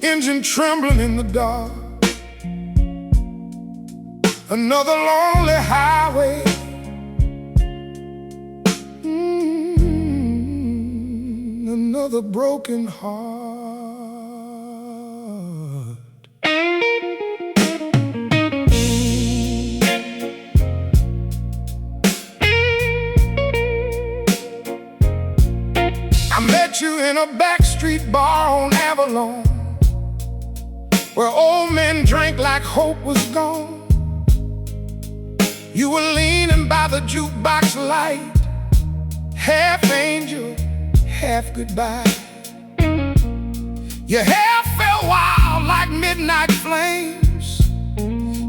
engine trembling in the dark. Another lonely highway. Another broken heart. I met you in a backstreet bar on Avalon, where old men drank like hope was gone. You were leaning by the jukebox light, half angel, half goodbye. Your hair felt wild like midnight flames.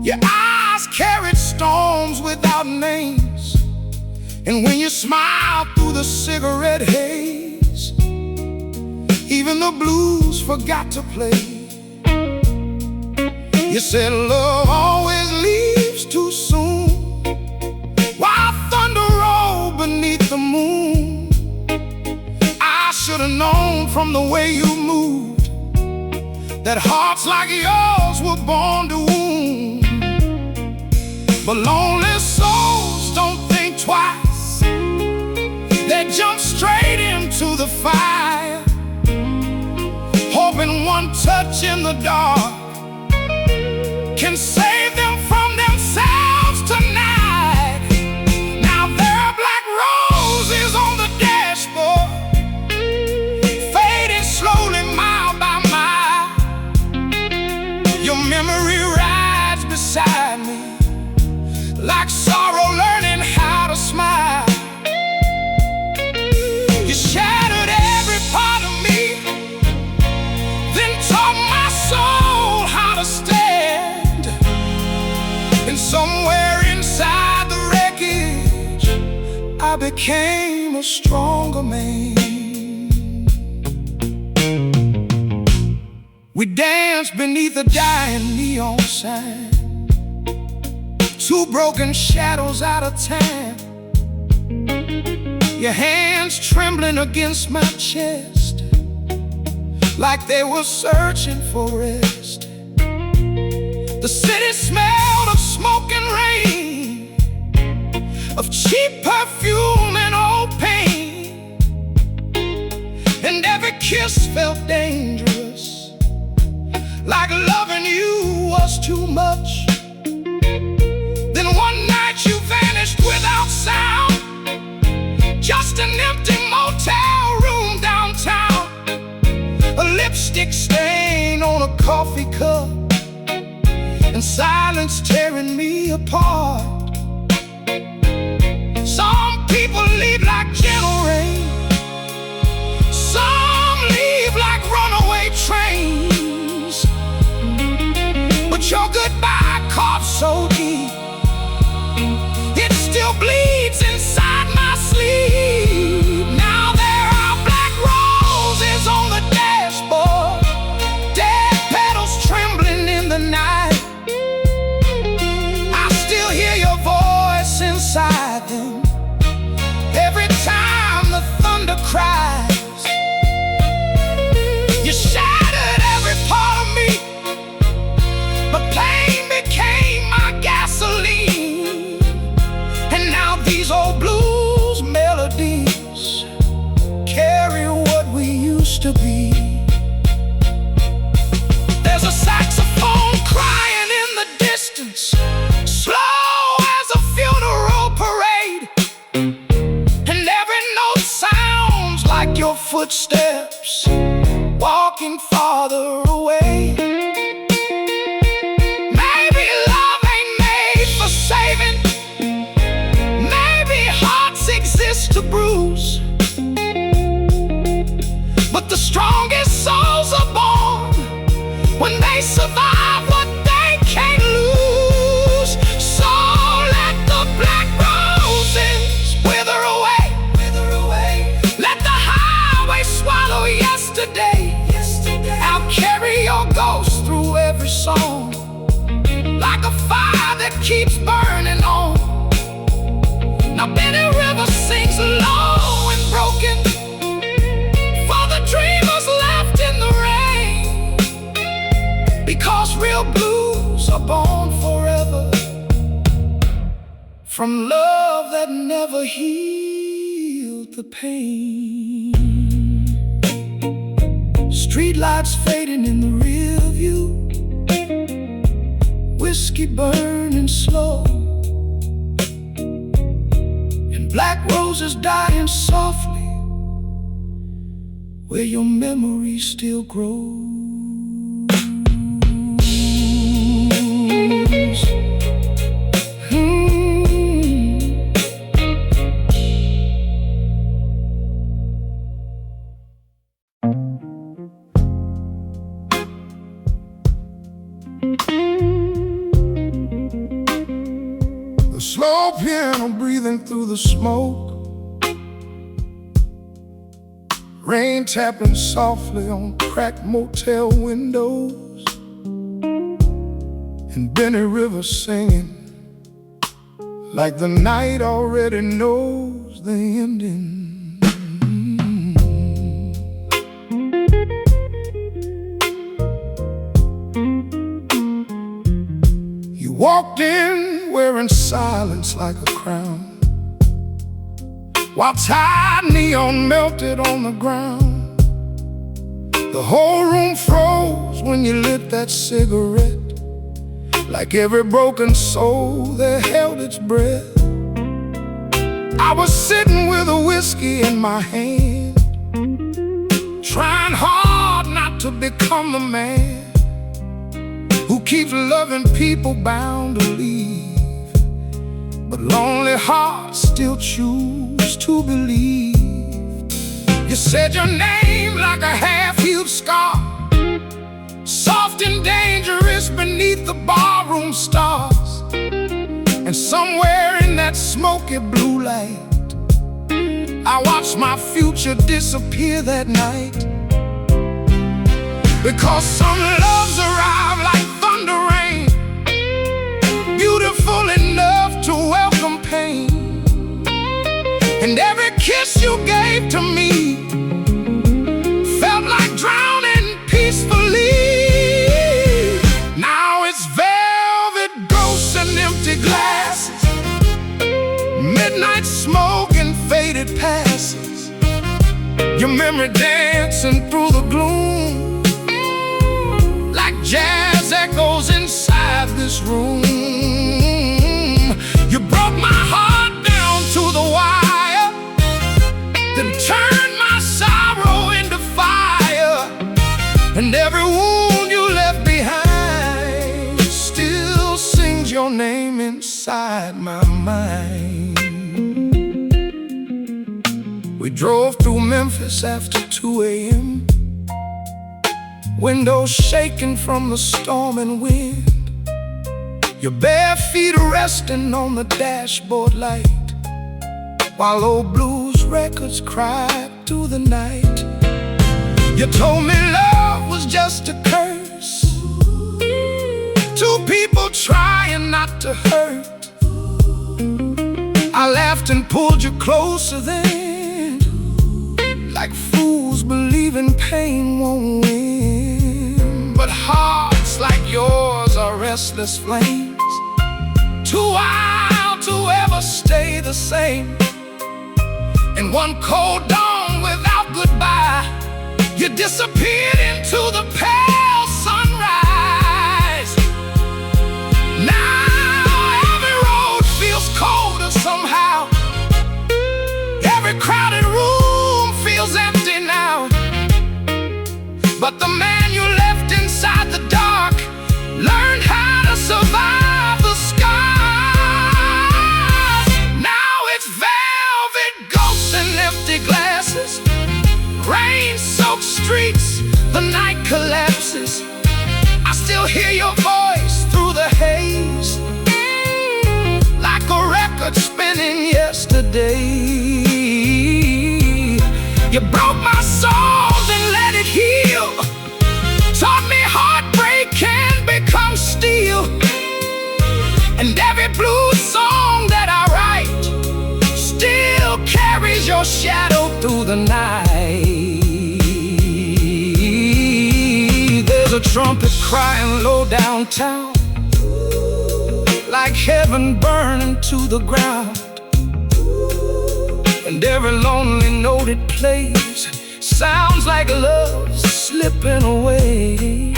Your eyes carried storms without names. And when you smiled through the cigarette haze, even the blues forgot to play. You said love always leaves too soon, while thunder rolled beneath the moon. I should have known from the way you moved that hearts like yours were born to wound. But lonely souls don't think twice, they jump straight into the fire, hoping one touch in the dark can save them from themselves tonight. Now there are black roses on the dashboard, fading slowly mile by mile. Your memory rides beside me, like sorrow learning how to smile. You shattered every part of me, then taught my soul how to stand. And somewhere inside the wreckage, I became a stronger man. We danced beneath a dying neon sign, two broken shadows out of time. Your hands trembling against my chest, like they were searching for rest. The city smelled of smoke and rain, of cheap perfume and old pain. And every kiss felt dangerous, like loving you was too much. Then one night you vanished without sound, just an empty motel room downtown, a lipstick stain on a coffee cup, and silence tearing me apart. Some people leave like gentle rain, some leave like runaway trains. But your goodbye caught so deep, it still bleeds inside my sleep. Now there are black roses on the dashboard, dead petals trembling in the night. I still hear your voice inside them every time the thunder cries. You shattered every part of me, but pain became my gasoline. And now these old blues melodies carry what we used to be. There's a saxophone crying in the distance, slow as a funeral parade. And every note sounds like your footsteps walking farther away. Maybe love ain't made for saving, maybe hearts exist to bruise, but the strongest souls are born when they survive what they can't lose. So let the black roses wither away, wither away. Let the highway swallow yesterday. I'll carry your ghost through every song, like a fire that keeps burning on. Now Benny River sings low and broken for the dreamers left in the rain. the blues are born forever, from love that never healed the pain. Streetlights fading in the rear view, whiskey burning slow, and black roses dying softly where your memory still grows. The slow piano breathing through the smoke, rain tapping softly on cracked motel windows, and Benny River singing like the night already knows the ending. You walked in wearing silence like a crown, while tired neon melted on the ground. The whole room froze when you lit that cigarette, like every broken soul that held its breath. I was sitting with a whiskey in my hand, trying hard not to become the man who keeps loving people bound to leave, but lonely hearts still choose to believe. You said your name like a half-healed scar, soft and dangerous beneath the barroom stars. And somewhere in that smoky blue light, I watched my future disappear that night. Because some loves arrive like thunder rain, beautiful enough to welcome pain. And every kiss you gave to me felt like drowning peacefully. Now it's velvet ghosts and empty glasses, midnight smoke and faded passes, your memory dancing through the gloom like jazz echoes inside this room. You broke my heart down to the wire, then turned my sorrow into fire. And every wound you left behind still sings your name inside my mind. We drove through Memphis after 2 a.m., windows shaking from the storm and wind, your bare feet resting on the dashboard light, while old blues records cried through the night. You told me love was just a curse, two people trying not to hurt. I laughed and pulled you closer then, like fools believing pain won't win. But hearts like yours are restless flames, too wild to ever stay the same. And one cold dawn without goodbye, you disappeared into the pale sunrise. Now every road feels colder somehow, every crowded room feels empty now. But the man you left inside the dark learned how to survive the scars. Now it's velvet ghosts and empty glasses, rain-soaked streets, the night collapses. I still hear your voice through the haze, like a record spinning yesterday. You broke my soul, then let it heal, taught me heartbreak can become steel. And every blues song that I write still carries your shadow through the night. There's a trumpet crying low downtown, like heaven burning to the ground. And every lonely note it plays sounds like love slipping away.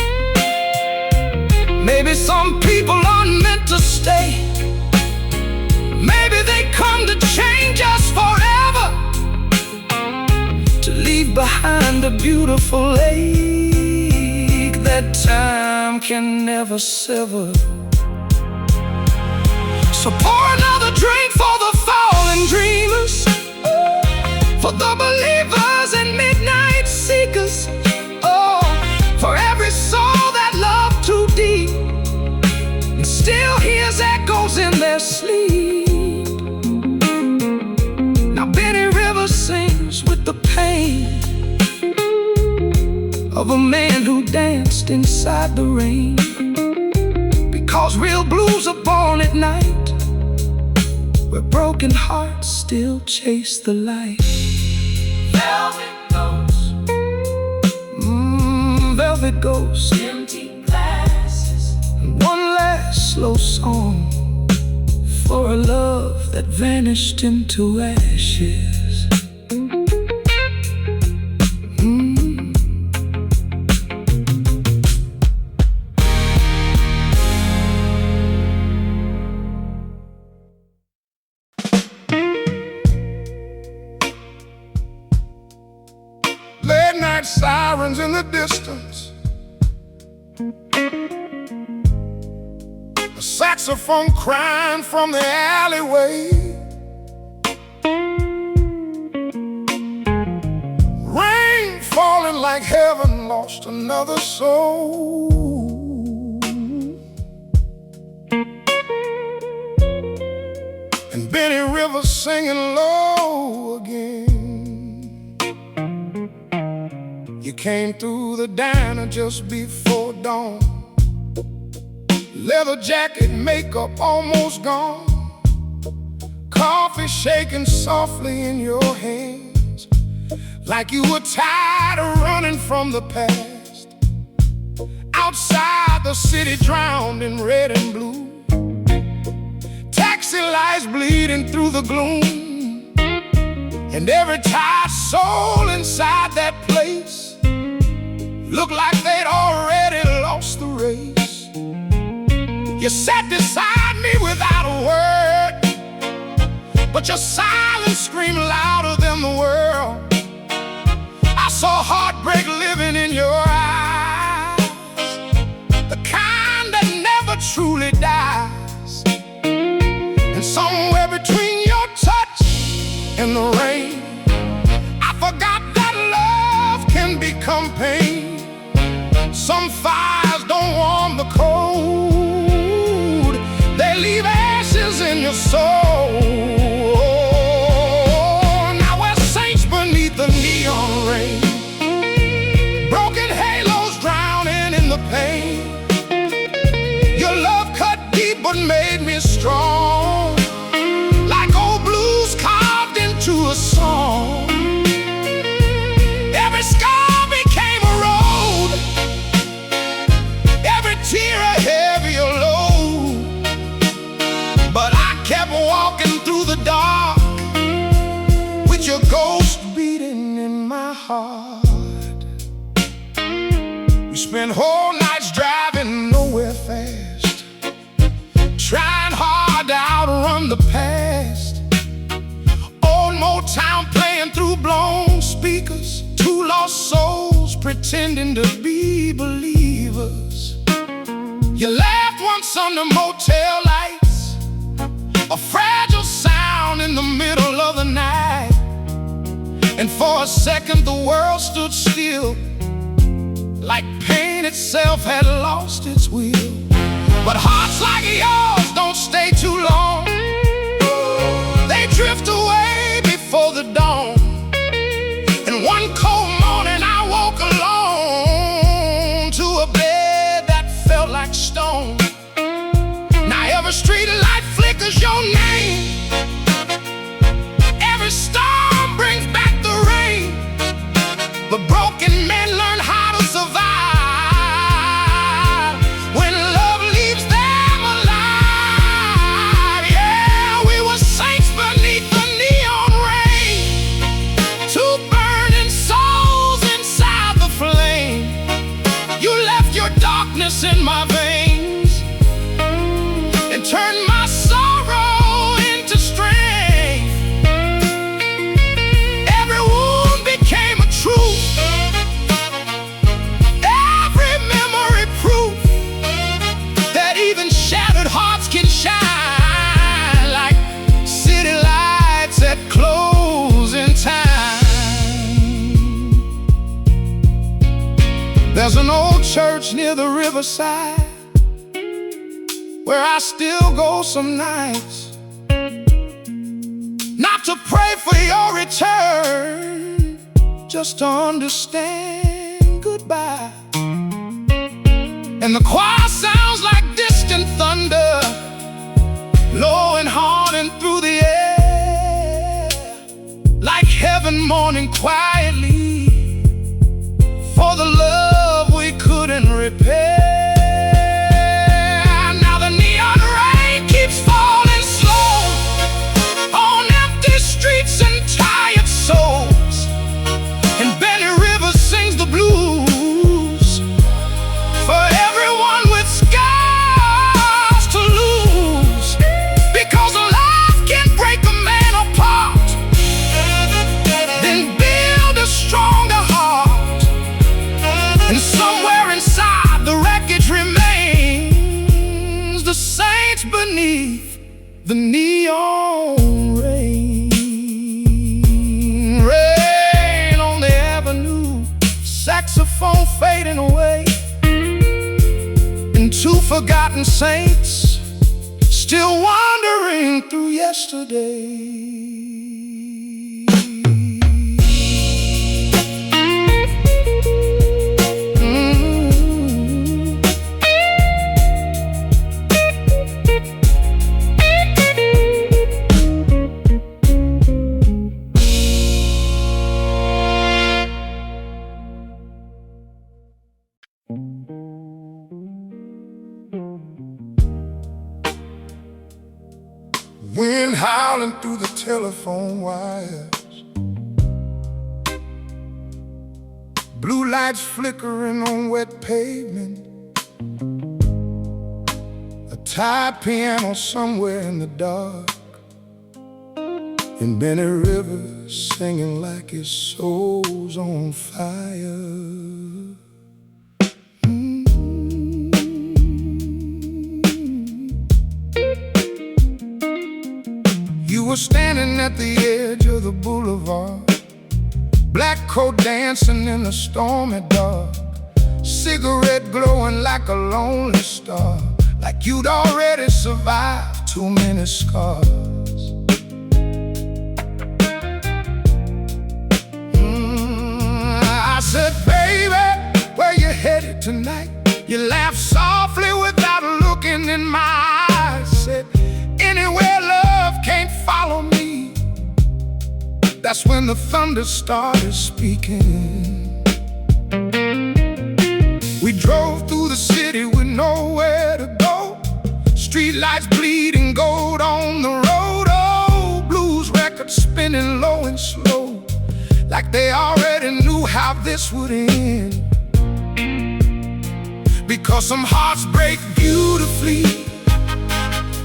Maybe some people aren't meant to stay. Maybe they come to change us forever, to leave behind a beautiful lake that time can never sever. So pour another drink for the fallen dreamers, for the believers and midnight seekers, oh, for every soul that loved too deep and still hears echoes in their sleep. Now Benny Rivers sings with the pain of a man who danced inside the rain, because real blues are born at night, where broken hearts still chase the light. Velvet ghosts, velvet ghosts, empty glasses, and one last slow song for a love that vanished into ashes. Late night sirens in the distance, a saxophone crying from the alleyway, rain falling like heaven lost another soul, and Benny Rivers singing low again. You came through the diner just before dawn, leather jacket, makeup almost gone, coffee shaking softly in your hands, like you were tired of running from the past. Outside the city drowned in red and blue, taxi lights bleeding through the gloom, and every tired soul inside that place looked like they'd already lost the race. You sat beside me without a word, but your silence screamed louder than the world. I saw heartbreak living in your eyes, the kind that never truly dies. And somewhere between your touch and the rain, I forgot that love can become pain. Some fires don't warm the cold, they leave ashes in your soul. Now we're saints beneath the neon rain, broken halos drowning in the pain. Your love cut deep but made me strong, like old blues carved into a song. Every scar became a road, every tear a heavier load, but I kept walking through the dark with your ghost beating in my heart. We spent whole nights driving nowhere fast, trying hard to outrun the past. Old Motown playing through blown speakers, two lost souls pretending to be believers. You laughed once under motel lights, a fragile sound in the middle of the night, and for a second the world stood still, like pain itself had lost its will. But hearts like yours don't stay too long, they drift away before the dawn. And one cold morning I woke alone to a bed that felt like stone. Now every street light flickers your name, every storm brings back the rain, but broken men learn how to survive. in my veins and turned my sorrow into strength. Every wound became a truth, every memory proof that even shattered hearts can shine like city lights at closing time. There's an old church near the riverside where I still go some nights, not to pray for your return, just to understand goodbye. And the choir sounds like distant thunder, low and haunting through the air, like heaven mourning quietly for the love we couldn't repair. Now the neon rain keeps falling slow on empty streets and tired souls, and Benny Rivers sings the blues for everyone with scars to lose, because life can break a man apart, then build a stronger heart. And somewhere inside the wreckage remains the saints beneath the neon rain. Rain on the avenue, saxophone fading away, and two forgotten saints still wandering through yesterday. Wind howling through the telephone wires, blue lights flickering on wet pavement, a tired piano somewhere in the dark, and Benny Rivers singing like his soul's on fire. You were standing at the edge of the boulevard, black coat dancing in the stormy dark, cigarette glowing like a lonely star, like you'd already survived too many scars. I said, baby, where you headed tonight? You laughed softly without looking in my eyes. Said, anywhere love can't follow me. That's when the thunder started speaking. We drove through the city with nowhere to go, street lights bleeding gold on the road. Oh, blues records spinning low and slow, like they already knew how this would end. Because some hearts break beautifully,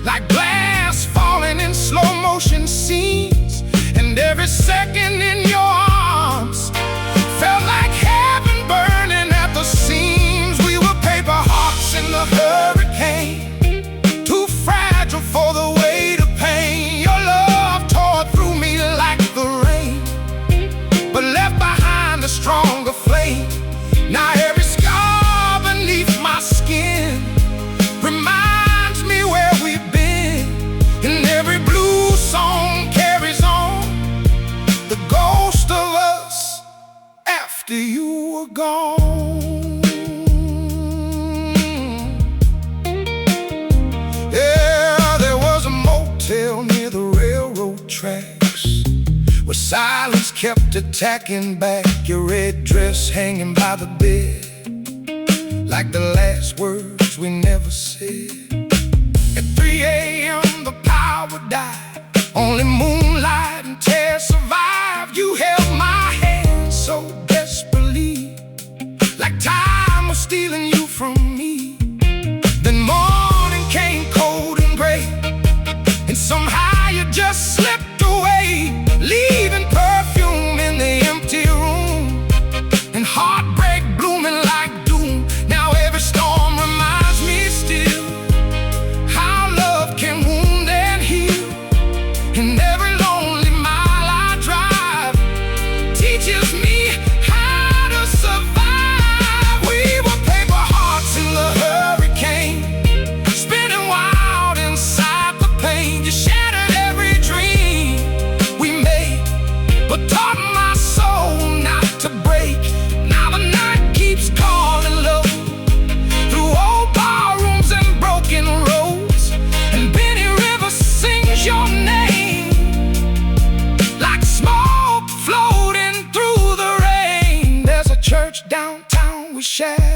like glass falling in slow motion scenes, and every second in your arms felt like heaven burning at the seams. We were paper hearts in the hurricane, too fragile for the weight of pain. Your love tore through me like the rain, but left behind a stronger flame. Now every scar beneath my skin reminds me where we've been, and every blue song carries on the ghost of us after you were gone. Yeah, there was a motel near the railroad tracks, where silence kept attacking back, your red dress hanging by the bed, like the last words we never said. At 3 a.m. the power died, only moonlight and tears survived. You held my hand so desperately, like time was stealing you from me.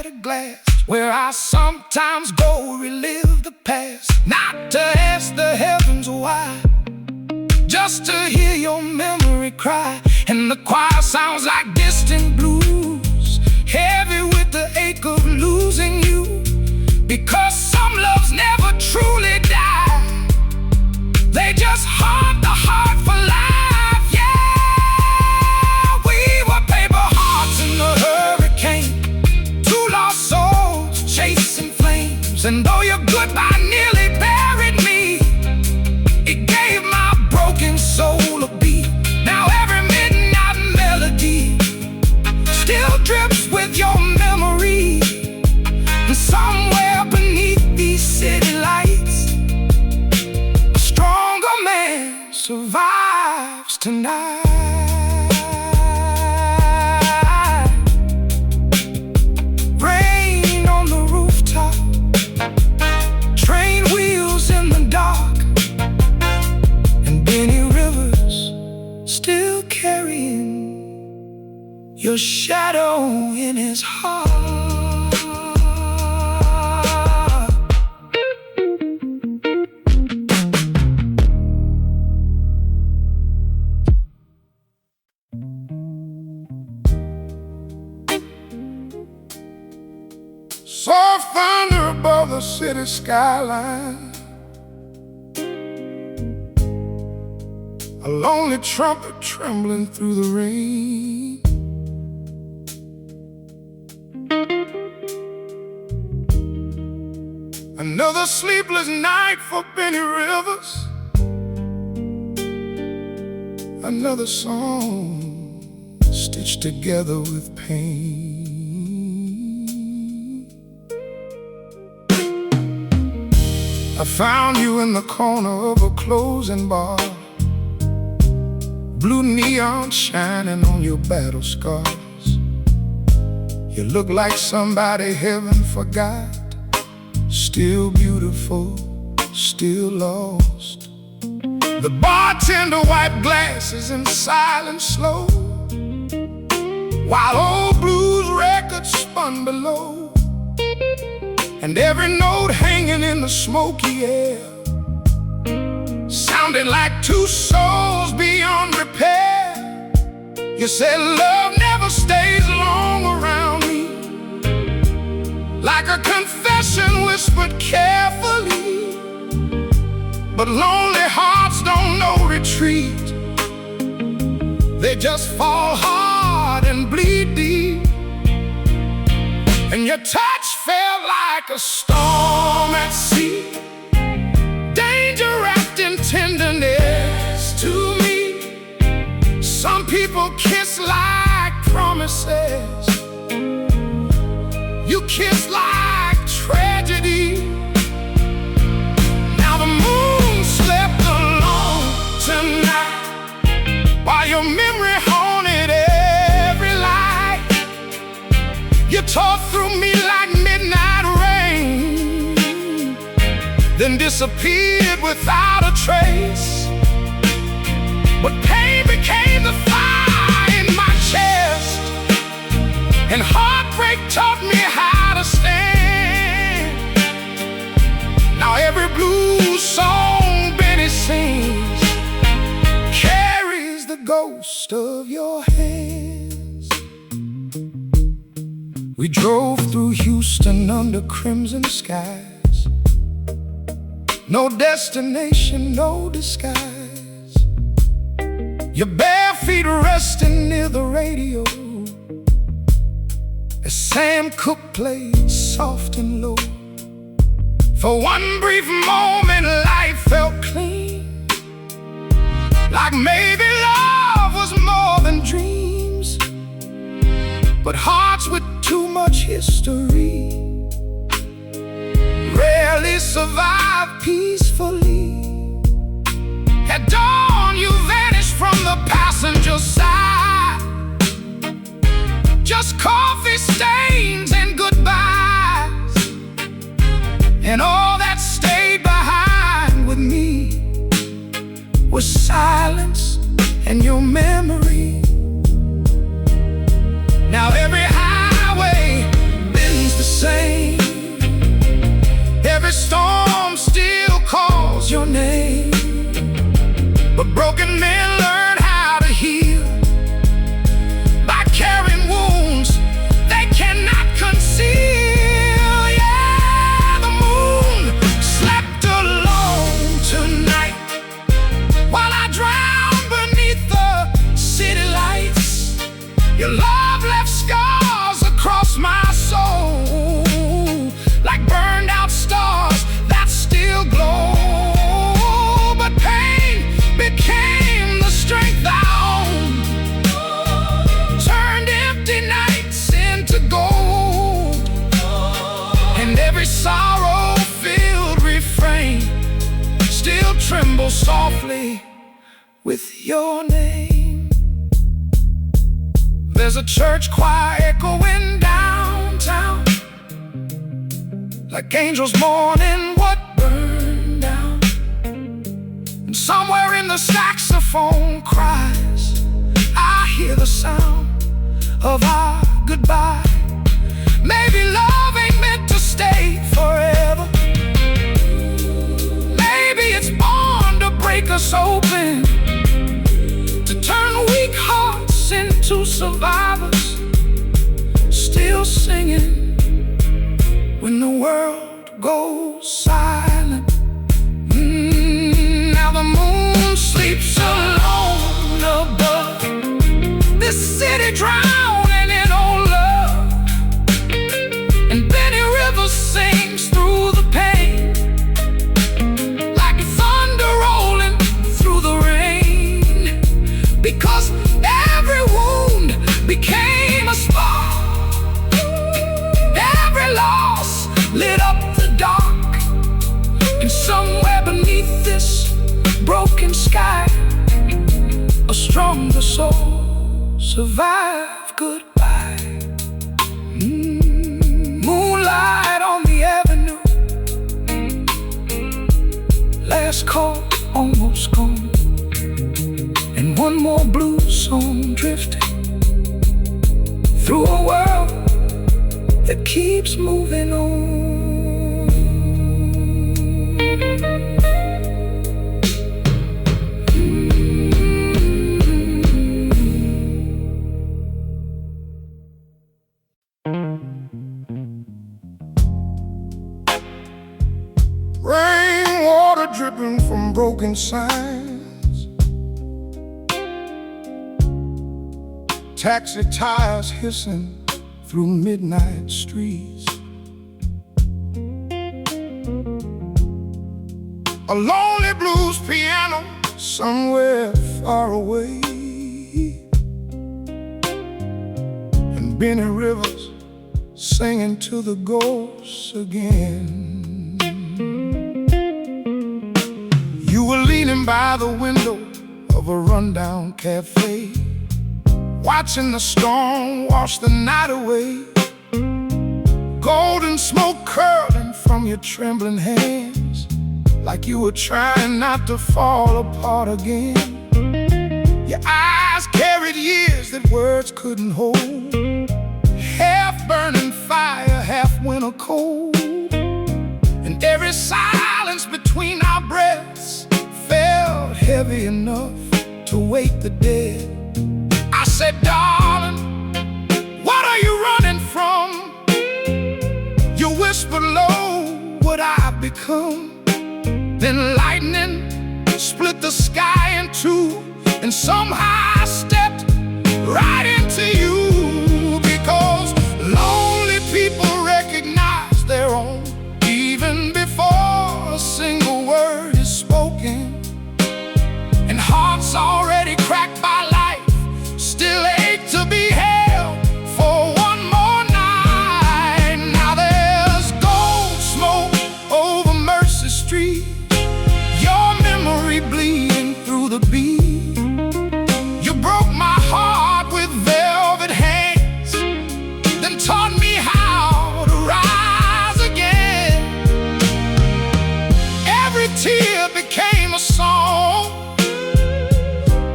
shattered glass, where I sometimes go relive the past. Not to ask the heavens why, just to hear your memory cry. And the choir sounds like distant blues, heavy with the ache of losing you. Because some loves never truly die, they just haunt the heart for life. Yeah, we were paper hearts in the hurricane, two lost souls chasing flames. And though your goodbye nearly buried me, it gave my broken soul a beat. Now every midnight melody still drips with your memory. And somewhere beneath these city lights, a stronger man survives tonight. Rain on the rooftop, train wheels in the dark, and Benny Rivers still carrying your shadow in his heart. Soft thunder above the city skyline, a lonely trumpet trembling through the rain. Another sleepless night for Benny Rivers, another song stitched together with pain. I found you in the corner of a closing bar, blue neon shining on your battle scars. You look like somebody heaven forgot, still beautiful, still lost. The bartender wiped glasses in silence slow, while old blues records spun below. And every note hanging in the smoky air sounded like two souls beyond repair. You said love never stays long around me, like a confession whispered carefully. But lonely hearts don't know retreat, they just fall hard and bleed deep. And your touch felt like a storm at sea, danger wrapped in tenderness to me. Some people kiss like promises, you kiss like tragedy. Now the moon slept alone tonight, while your memory haunted every light. You tore through me like midnight rain, then disappeared without a trace. But pain became the fire in my chest, and heartbreak taught me how to stand. Now every blues song Benny sings carries the ghost of your hands. We drove through Houston under crimson skies, no destination, no disguise. Your bare feet resting near the radio as Sam Cooke played soft and low. For one brief moment life felt clean, like maybe love was more than dreams. But hearts with too much history rarely survive peacefully. At dawn you vanished from the passenger side, just coffee stains and goodbyes. And all that stayed behind with me was silence and your memory. Now every highway bends the every sorrow-filled refrain still trembles softly with your name. There's a church choir echoing downtown, like angels mourning what burned down. And somewhere in the saxophone cries, I hear the sound of our goodbye. Maybe love ain't meant to stay forever. Maybe it's born to break us open, to turn weak hearts into survivors, still singing when the world goes silent. Now the moon sleeps alone above this city drowning in old love, and Benny River sings through the pain, like thunder rolling through the rain, because every wound became a spark, every loss lit up the dark, and somewhere beneath this broken sky, a stronger soul survive goodbye. Moonlight on the avenue, last call almost gone, and one more blues song drifting through a world that keeps moving on. Rainwater dripping from broken signs, taxi tires hissing through midnight streets, a lonely blues piano somewhere far away, and Benny Rivers singing to the ghosts again. You were leaning by the window of a rundown cafe, watching the storm wash the night away, golden smoke curling from your trembling hands, like you were trying not to fall apart again. Your eyes carried years that words couldn't hold, half burning fire, half winter cold, and every silence between our breaths felt heavy enough to wake the dead. I said, darling, what are you running from? You whispered low, what I've become. Then lightning split the sky in two, and somehow I stepped right into you, because lonely people recognize their own even before a single word is spoken, and hearts already cracked by life still ache to be held for one more night. Now there's gold smoke over Mercy Street, your memory bleeding through the beat. You broke my heart with velvet hands, then taught me how to rise again. Every tear became a song,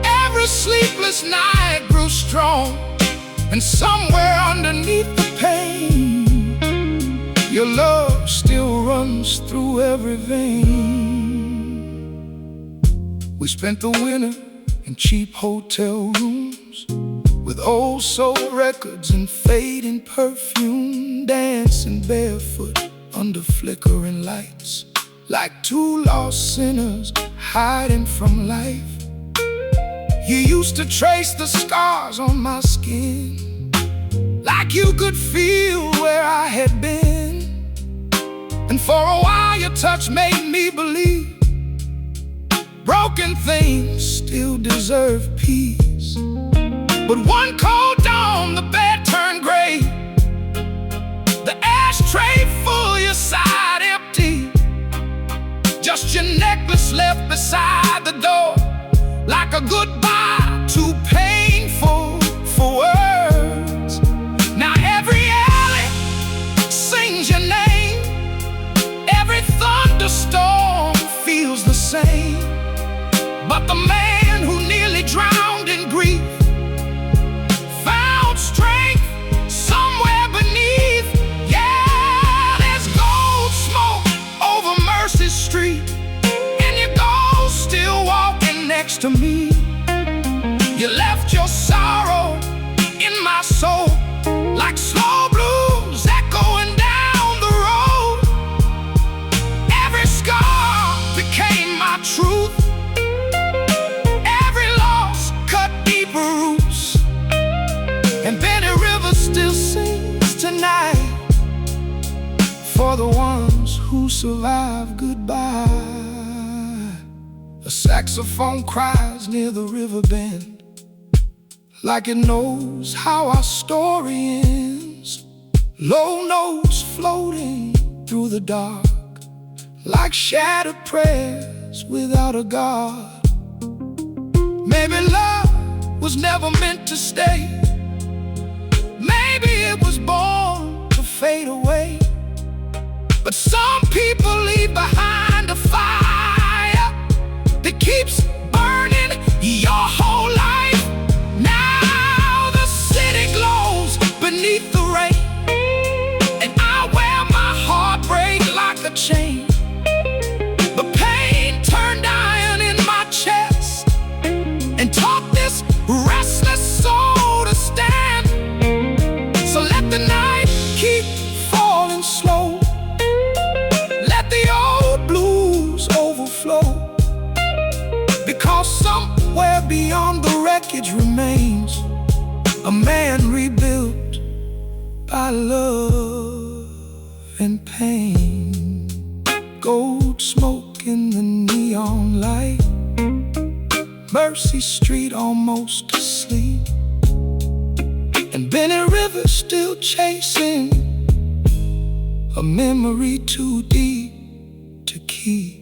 every sleepless night grew strong, and somewhere underneath the pain, your love still runs through every vein. We spent the winter in cheap hotel rooms, with old soul records and fading perfume, dancing barefoot under flickering lights, like two lost sinners hiding from life. You used to trace the scars on my skin, like you could feel where I had been. And for a while your touch made me believe broken things still deserve peace. But one cold dawn, the bed turned gray, the ashtray full your side Christian necklace left beside the door, like a goodbye too painful for words. Now every alley sings your name, every thunderstorm feels the same. But the man who nearly drowned in grief found strength somewhere beneath. Yeah, there's gold smoke over Mercy Street, and your ghost still walking next to me. You left your sorrow in my soul, like slow blues echoing down the road. Every scar became my truth, every loss cut deeper roots. And Benny River still sings tonight for the ones who survived goodbye. A saxophone cries near the river bend, like it knows how our story ends. Low notes floating through the dark, like shattered prayers without a God. Maybe love was never meant to stay, maybe it was born to fade away. But some people leave behind a fire that keeps burning your whole life. Now the city glows beneath the rain, and I wear my heartbreak like a chain. The pain turned iron in my chest and taught this restless soul to stand. So let the night keep falling slow, let the old blues overflow, because somewhere beyond the wreckage remains a man rebuilt by love and pain. Gold smoke in the neon light, Mercy Street almost asleep, and Benny River still chasing a memory too deep to keep.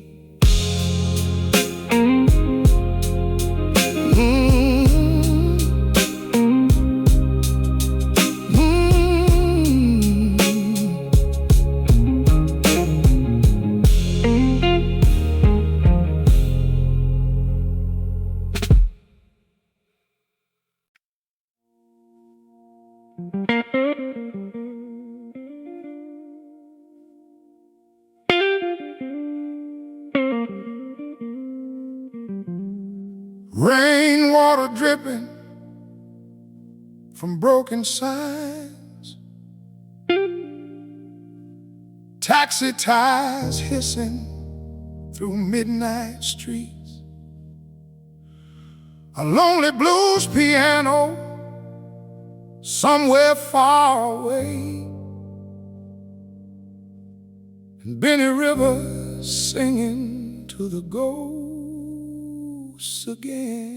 Rainwater dripping from broken signs, taxi tires hissing through midnight streets, a lonely blues piano somewhere far away, and Benny River singing to the ghosts again.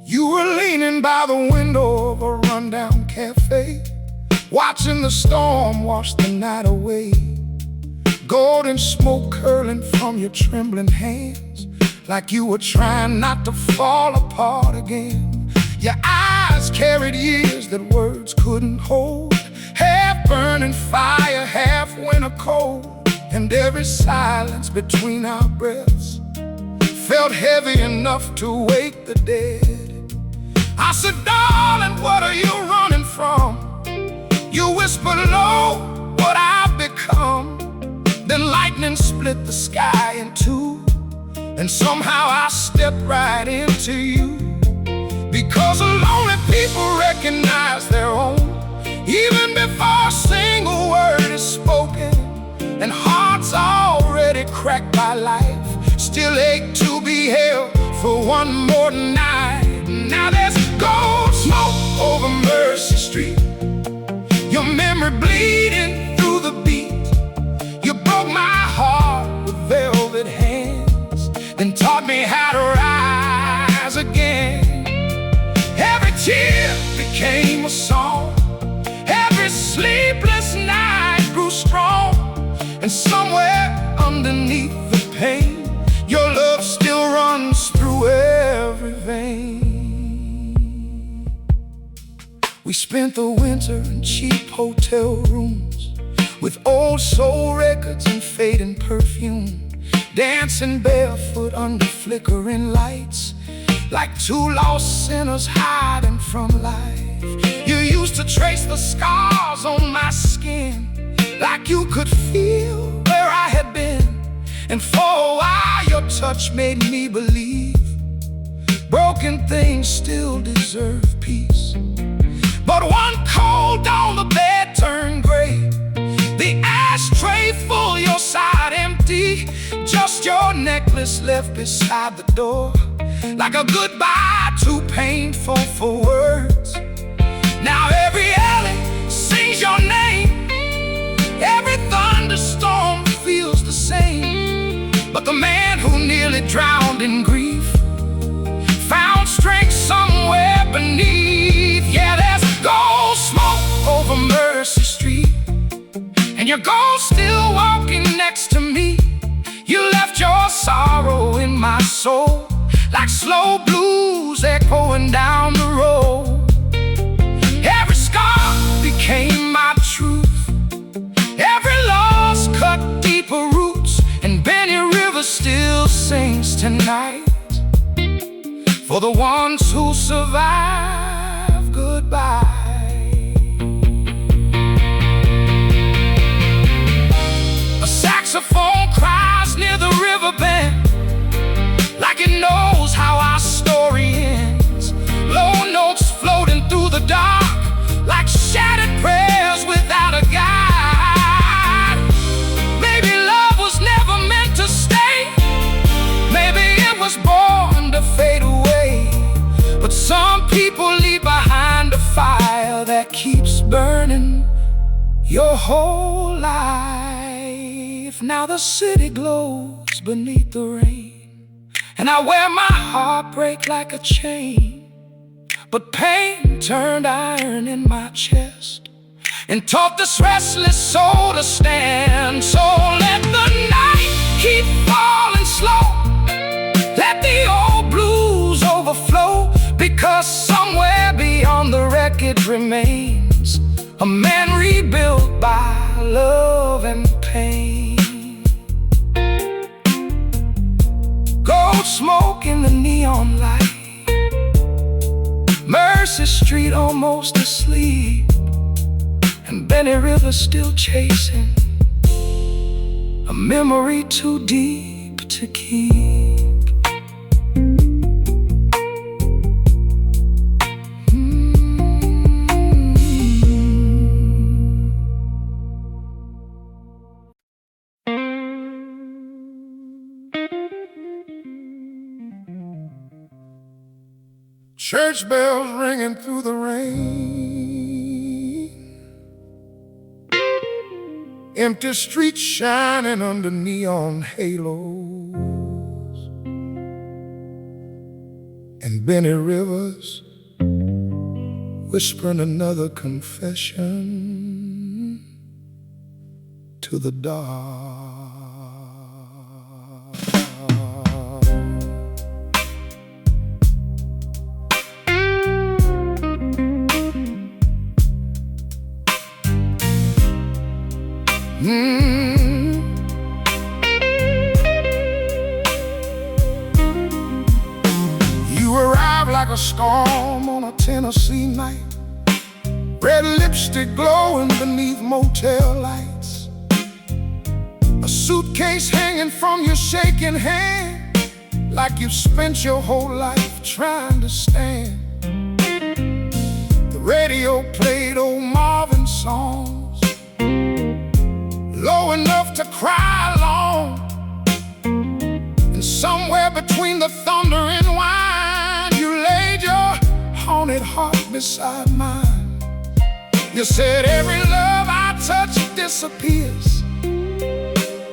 You were leaning by the window of a rundown cafe, watching the storm wash the night away. Golden smoke curling from your trembling hands, like you were trying not to fall apart again. Your eyes carried years that words couldn't hold, half burning fire, half winter cold. And every silence between our breaths felt heavy enough to wake the dead. I said, darling, what are you running from? You whispered low, what I've become. Then lightning split the sky in two, and somehow I stepped right into you. Because lonely people recognize their own, even before a single word is spoken. And hearts already cracked by life still ache to be held for one more night. Now there's gold smoke over Mercy Street, your memory bleeding through the beat. You broke sleepless night grew strong, and somewhere underneath the pain, your love still runs through every vein. We spent the winter in cheap hotel rooms, with old soul records and fading perfume, dancing barefoot under flickering lights, like two lost sinners hiding from life. You used to trace the scars on my skin, like you could feel where I had been. And for a while your touch made me believe broken things still deserve peace. But one cold dawn the bed turned gray, the ashtray full, your side empty, just your necklace left beside the door, like a goodbye too painful for words. Now every alley sings your name, every thunderstorm feels the same. But the man who nearly drowned in grief found strength somewhere beneath. Yeah, there's gold smoke over Mercy Street, and your ghost still walking next to me. You left your sorrow in my soul, like slow blues echoing down the road. Every scar became my truth, every loss cut deeper roots, and Benny River still sings tonight for the ones who survive. Goodbye. A saxophone cries near the river bend, like it knows how our story ends. Low notes floating through the dark, like shattered prayers without a guide. Maybe love was never meant to stay, maybe it was born to fade away. But some people leave behind a fire that keeps burning your whole life. Now the city glows beneath the rain, and I wear my heartbreak like a chain. But pain turned iron in my chest and taught this restless soul to stand. So let the night keep falling slow, let the old blues overflow, because somewhere beyond the wreckage remains a man rebuilt by love and pain. Gold smoke in the neon light, Mercy Street almost asleep, and Benny River still chasing a memory too deep to keep. Church bells ringing through the rain, empty streets shining under neon halos, and Benny Rivers whispering another confession to the dark. You arrived like a storm on a Tennessee night, red lipstick glowing beneath motel lights, a suitcase hanging from your shaking hand, like you've spent your whole life trying to stand. The radio played old Marvin songs, low enough to cry along, and somewhere between the thunder and wine, you laid your haunted heart beside mine. You said every love I touch disappears,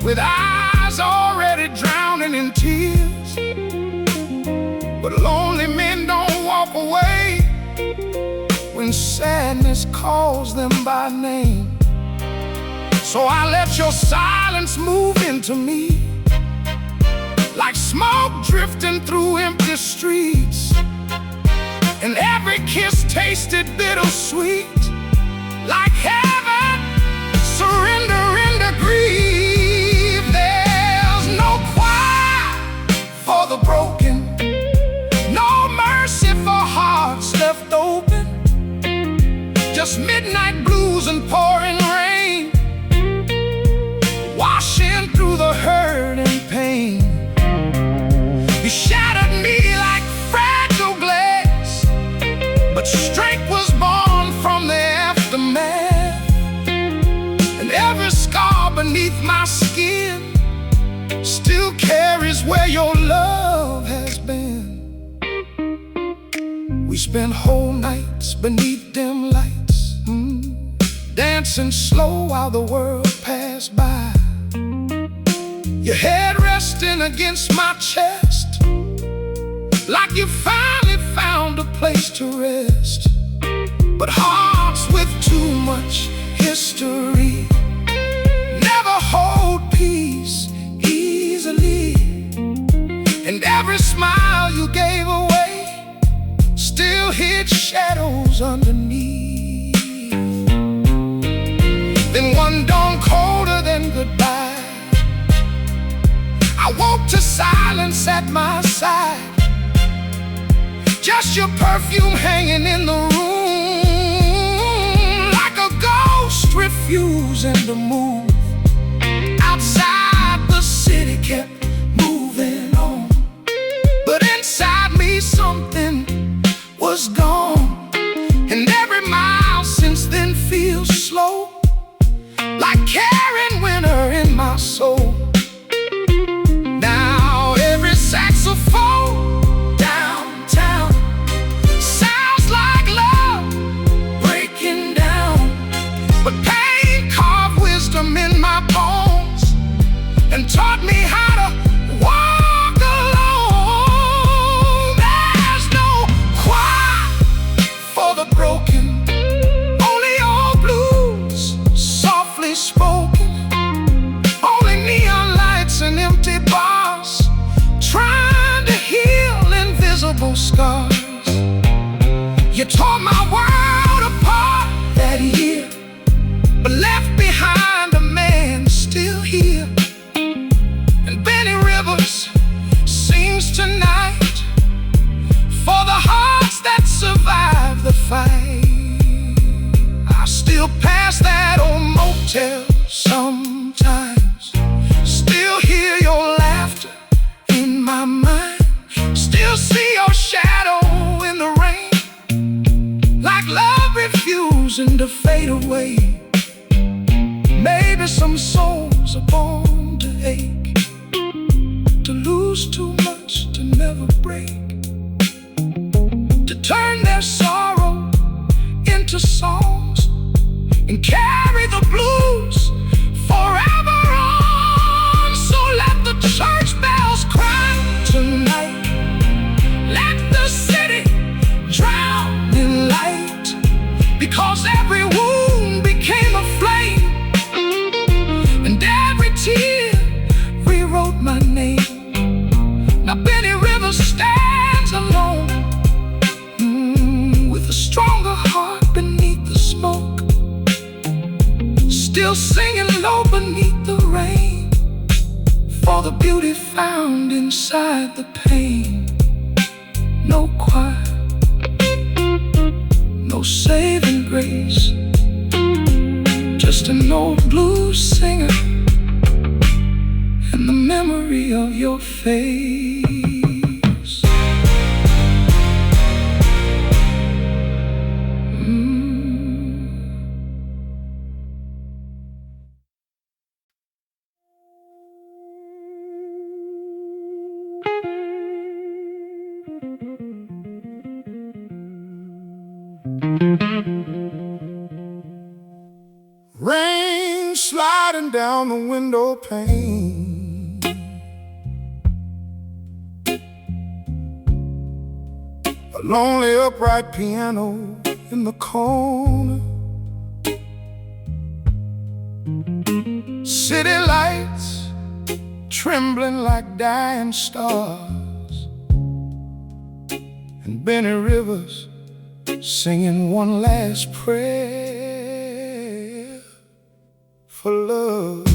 with eyes already drowning in tears. But lonely men don't walk away when sadness calls them by name. So I let your silence move into me, like smoke drifting through empty streets. And every kiss tasted bittersweet, like heaven surrendering to grief. There's no quiet for the broken, no mercy for hearts left open, just midnight blues and pouring rain, washing through the hurt and pain. You shattered me like fragile glass, but strength was born from the aftermath. And every scar beneath my skin still carries where your love has been. We spent whole nights beneath dim lights, dancing slow while the world passed by. Your head resting against my chest, like you finally found a place to rest. But hearts with too much history never hold peace easily. And every smile you gave away still hid shadows underneath. Then one dawn colder than goodbye, I woke to silence at my side, just your perfume hanging in the room, like a ghost refusing to move. Outside the city kept moving on, but inside me something was gone. And every mile since then feels slow, like carrying winter in my soul. Now every saxophone downtown sounds like love breaking down, but pain carved wisdom in my bones and taught me how to walk alone. There's no quiet for the broken, only old blues softly spoken, only neon lights and empty bars trying to heal invisible scars. You tore my world apart that year, but left behind a man still here. And Benny Rivers sings tonight for the hearts that survived the fight. I still pass that old motel sometimes, still hear your laughter in my mind, still see your shadow in the rain, like love refusing to fade away. Maybe some souls are born to ache, to lose too much, to never break, to turn their sorrow into songs and carry the blues forever on. So let the church bells cry tonight, let the city drown in light, because every wound became a flame, and every tear rewrote my name. Now Benny Rivers stands alone, with a stronger heart beneath the smoke, still singing low beneath the rain, for the beauty found inside the pain. No quiet, no saving grace, just an old blues singer and the memory of your face. Rain sliding down the window pane, a lonely upright piano in the corner. City lights trembling like dying stars, and Benny Rivers singing one last prayer for love.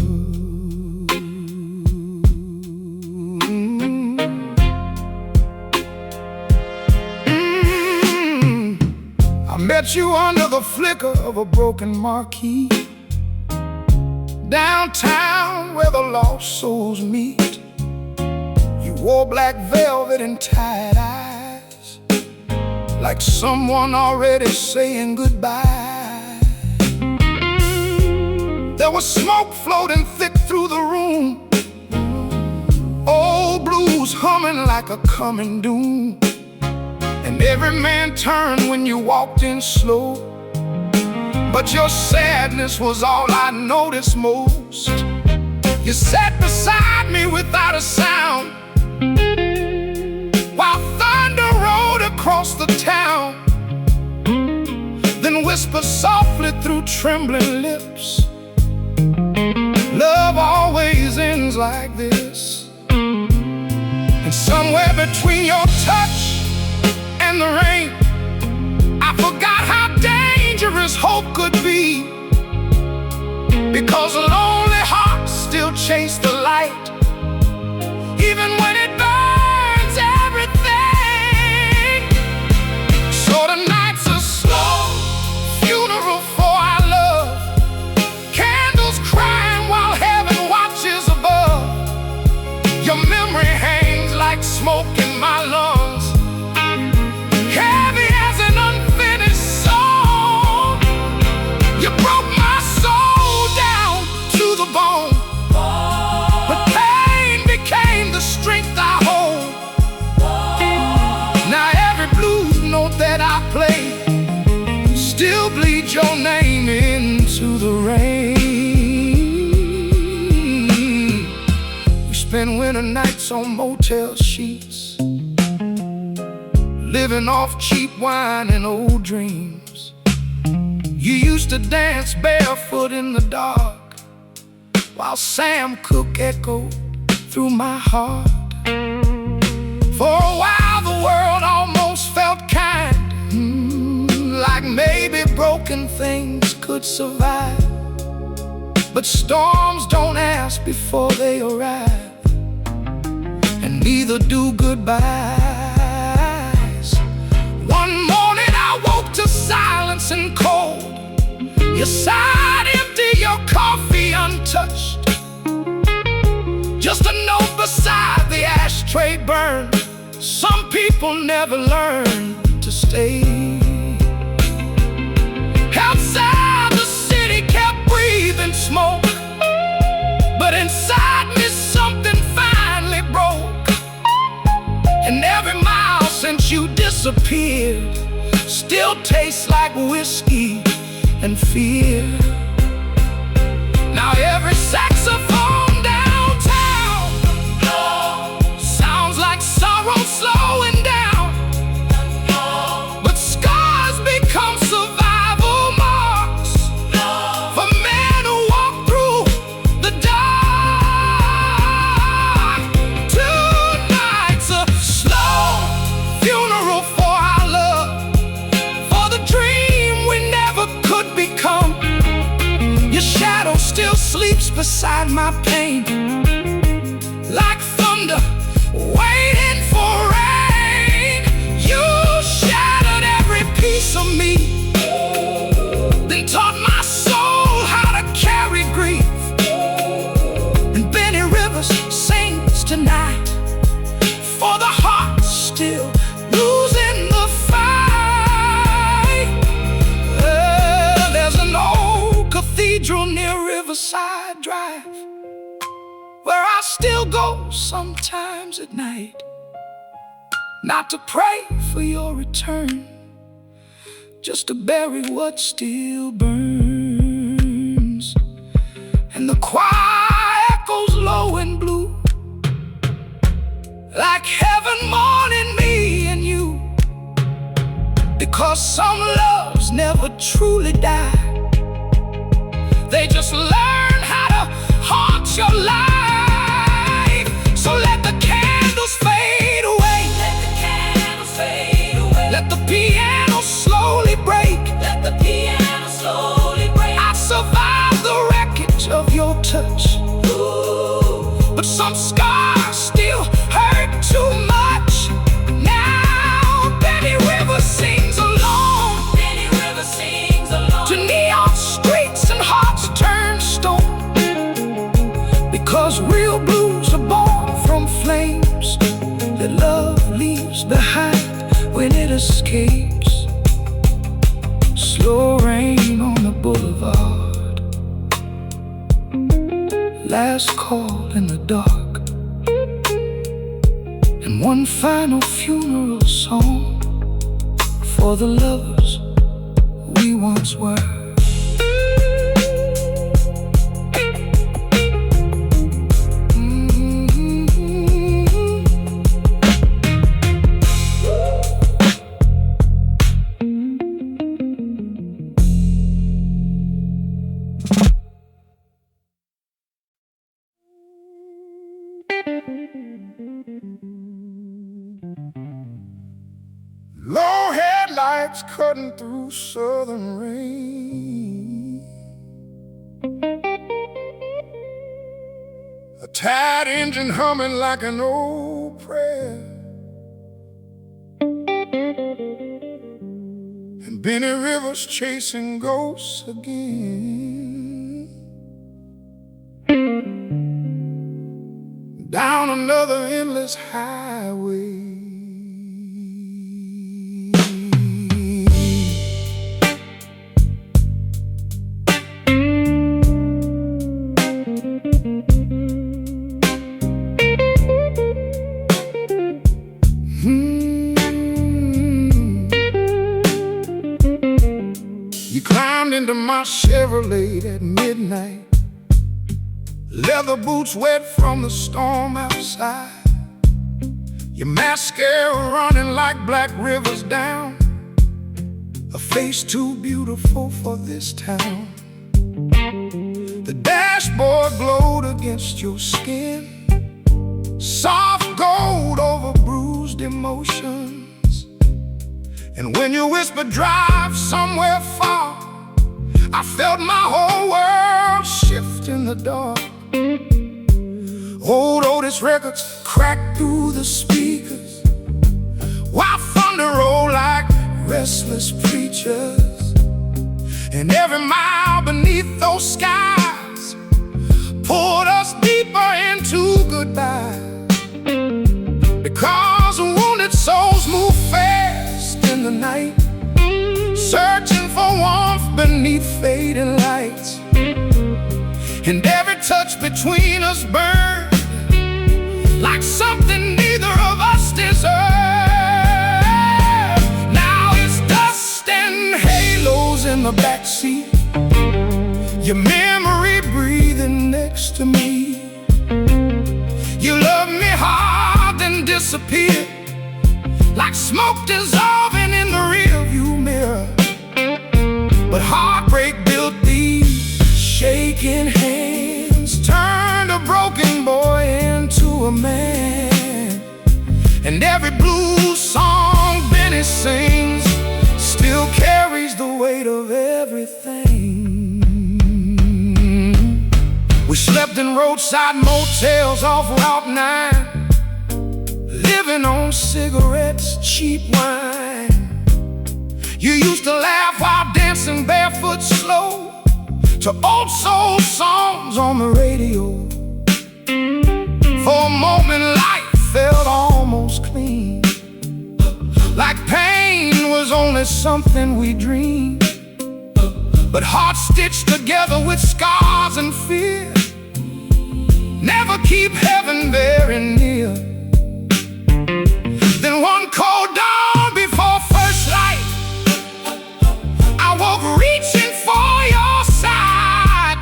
I met you under the flicker of a broken marquee, downtown where the lost souls meet. You wore black velvet and tired eyes, like someone already saying goodbye. There was smoke floating thick through the room, old blues humming like a coming doom. And every man turned when you walked in slow, but your sadness was all I noticed most. You sat beside me without a sound, while thunder rolled across the town, then whispered softly through trembling lips, love always ends like this. And somewhere between your touch and the rain, I forgot how dangerous hope could be, because lonely hearts still chase the light, even when it burns everything. So tonight's a slow funeral for our love, candles crying while heaven watches above. Your memory hangs like smoke in my lungs, heavy as an unfinished song. You broke my soul down to the bone, but pain became the strength I hold. Now every blues note that I play still bleeds your name into the rain. We spend winter nights on motel sheets, living off cheap wine and old dreams. You used to dance barefoot in the dark, while Sam Cooke echoed through my heart. For a while the world almost felt kind, like maybe broken things could survive. But storms don't ask before they arrive, and neither do goodbyes. One morning I woke to silence and cold. Your side empty, your coffee untouched, just a note beside the ashtray burned. Some people never learn to stay. Outside the city kept breathing smoke, but inside me something finally broke. And every mile since you disappeared still tastes like whiskey and fear. Now every saxophone downtown sounds like sorrow slowing down, but scars become survival marks for men who walk through the dark. Tonight's a slow funeral for our love, for the dream we never could become. Your shadow still sleeps beside my pain, like thunder waiting for rain. You shattered every piece of me, then taught my soul how to carry grief. And Benny Rivers sings tonight for the heart still losing the fight. There's an old cathedral near Riverside Drive, where I still go sometimes at night, not to pray for your return, just to bury what still burns. And the choir echoes low and blue, like heaven mourning me and you, because some loves never truly die. They just learn how to haunt your life. So let the candles fade away. Let the candles fade away. Let the piano slowly break. Let the piano slowly break. I survived the wreckage of your touch. Ooh. But some scars still hurt too much. Now Benny River sings along. Benny River sings along. To neon streets and hearts turn stone. Because real blues are born from flames that love leaves behind when it escapes. Slow rain on the boulevard, last call in the dark, and one final funeral song for the lovers we once were. Low headlights cutting through southern rain, a tired engine humming like an old prayer, and Benny Rivers chasing ghosts again, down another endless highway. You climbed into my Chevrolet at midnight, leather boots wet from the storm outside, your mascara running like black rivers down, a face too beautiful for this town. The dashboard glowed against your skin, soft gold over bruised emotions. And when you whispered drive somewhere far, I felt my whole world shift in the dark. Old Otis records cracked through the speakers, while thunder rolled like restless preachers. And every mile beneath those skies pulled us deeper into goodbye. Because wounded souls move fast in the night, searching for warmth beneath fading lights. And every touch between us burned like something neither of us deserved. Now it's dust and halos in the backseat, your memory breathing next to me. You loved me hard, then disappeared like smoke dissolving in the rearview mirror. But heartbreak built these shaking hands, turned a broken boy into a man. And every blues song Benny sings still carries the weight of everything. We slept in roadside motels off Route 9, living on cigarettes, cheap wine. You used to laugh while dancing barefoot slow to old soul songs on the radio. For a moment life felt almost clean, like pain was only something we dreamed. But hearts stitched together with scars and fear never keep heaven very near. Then one cold dawn before first light, I woke reaching for your side,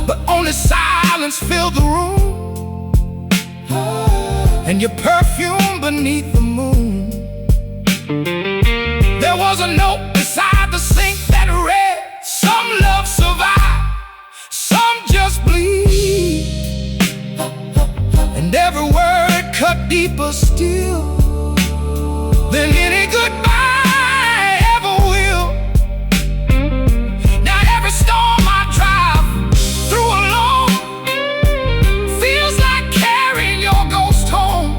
but only silence filled the room, and your perfume beneath the moon. There was a note beside the deeper still than any goodbye ever will. Now every storm I drive through alone feels like carrying your ghost home.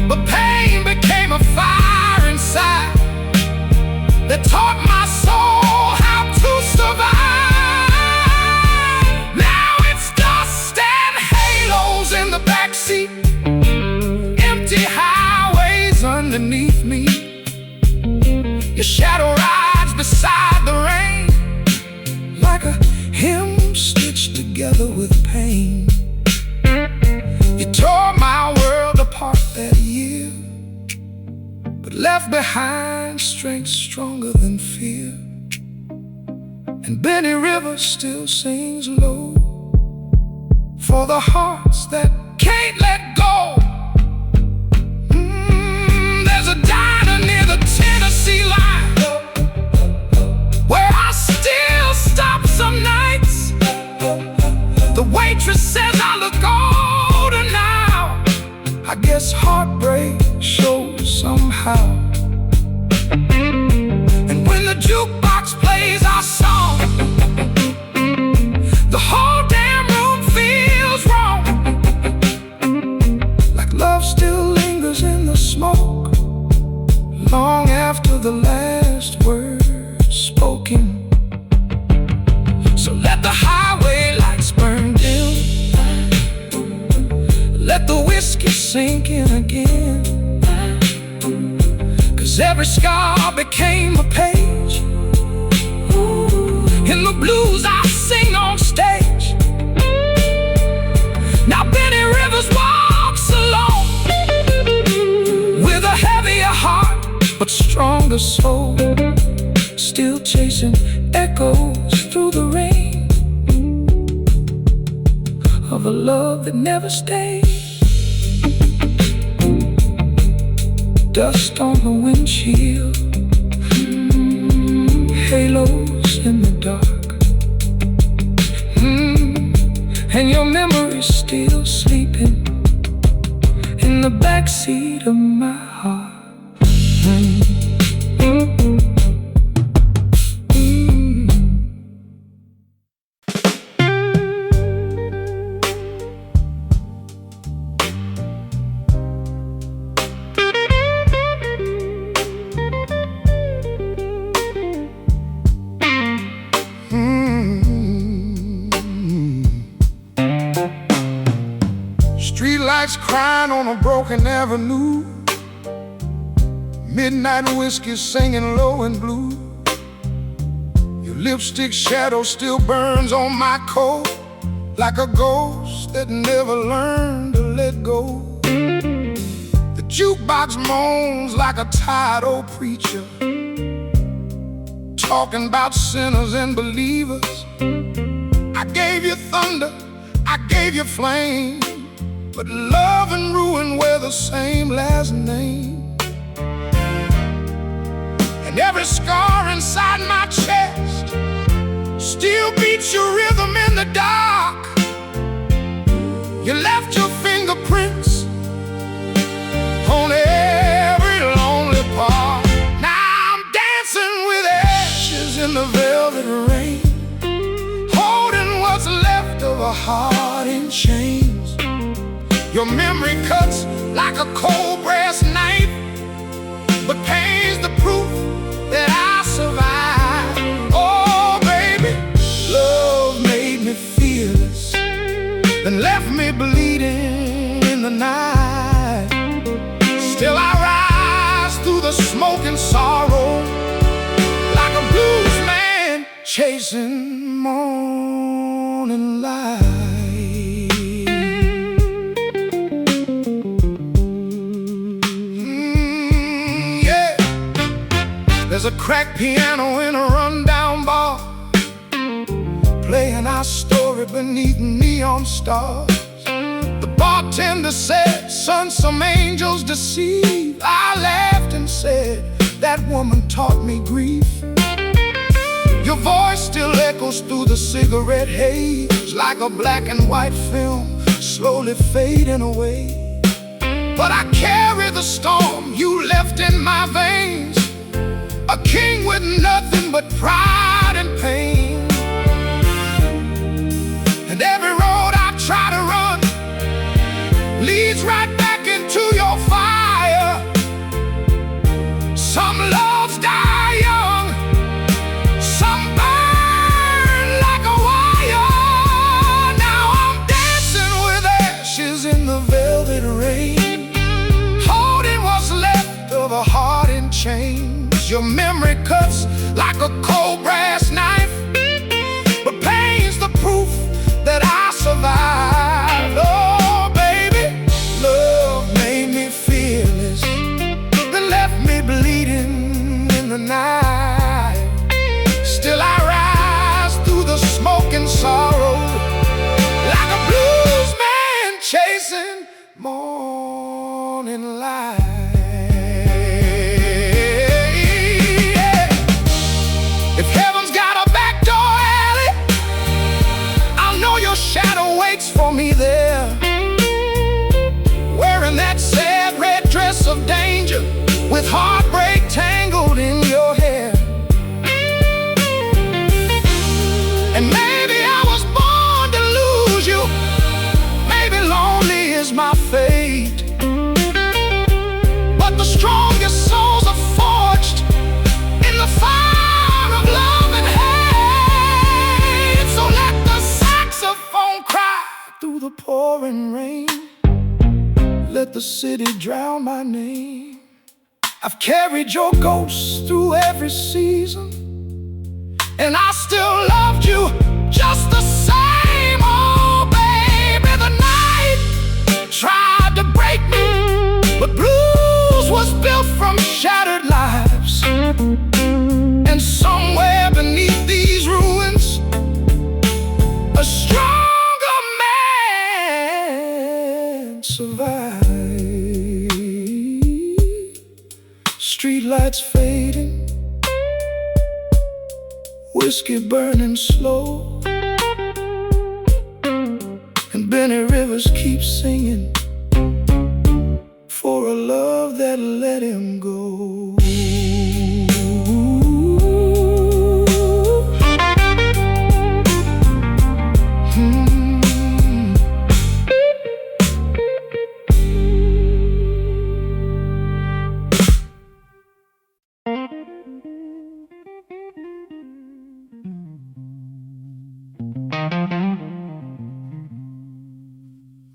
But pain became a fire inside that taught my soul how to survive. Now it's dust and halos in the backseat, empty highways underneath me. Your shadow rides beside the rain like a hymn stitched together with pain. You tore my world apart that year, but left behind strength stronger than fear. And Benny River still sings low for the hearts that can't let go. There's a diner near the Tennessee line where I still stop some nights. The waitress says I look older now. I guess heartbreak shows somehow. And when the jukebox plays our song, the whole damn room feels wrong. Like love still lingers in the smoke long after the last word spoken. So let the highway lights burn dim, let the whiskey sink in again. 'Cause every scar became a page in the blues I sing on stage. Now Benny Rivers walks alone with a heavier heart but stronger soul, still chasing echoes through the rain of a love that never stayed. Dust on the windshield, halos in the dark, and your memory's still sleeping in the backseat of my heart. Streetlights crying on a broken avenue, midnight whiskey singing low and blue. Your lipstick shadow still burns on my coat like a ghost that never learned to let go. The jukebox moans like a tired old preacher, talking about sinners and believers. I gave you thunder, I gave you flame, but love and ruin wear the same last name. And every scar inside my chest still beats your rhythm in the dark. You left your fingerprints on every lonely part. Now I'm dancing with ashes in the velvet rain, holding what's left of a heart in chains. Your memory cuts like a cold brass knife, but pain's the proof that I survived. Oh baby, love made me fearless, then left me bleeding in the night. Still I rise through the smoke and sorrow like a bluesman chasing morning light. There's a cracked piano in a rundown bar, playing our story beneath neon stars. The bartender said, son, some angels deceive. I laughed and said, that woman taught me grief. Your voice still echoes through the cigarette haze like a black and white film slowly fading away. but I carry the storm you left in my veins. A king with nothing but pride and pain. And every road I try to run leads right back into your fire. Some loves die young, some burn like a wire. Now I'm dancing with ashes in the velvet rain, holding what's left of a heart in chains. Your memory cuts like a cold brass knife, but pain's the proof that I survived. Oh baby, love made me fearless, then left me bleeding in the night. Still I rise through the smoke and sorrow, like a bluesman chasing morning light. If heaven's got a back door alley, I'll know your shadow waits for me there, wearing that sad red dress of danger, with heartbreak tangled in your hair. And maybe I was born to lose you, maybe lonely is my fate, but the strongest souls are forged in the fire of love and hate. So let the saxophone cry through the pouring rain, let the city drown my name. I've carried your ghost through every season, and I still loved you just the same. Oh baby, the night tried to break me, but blues was built from shattered lives. And somewhere beneath these ruins, a stronger man survived. Streetlights fading, whiskey burning slow, and Benny Rivers keeps singing for a love that let him go.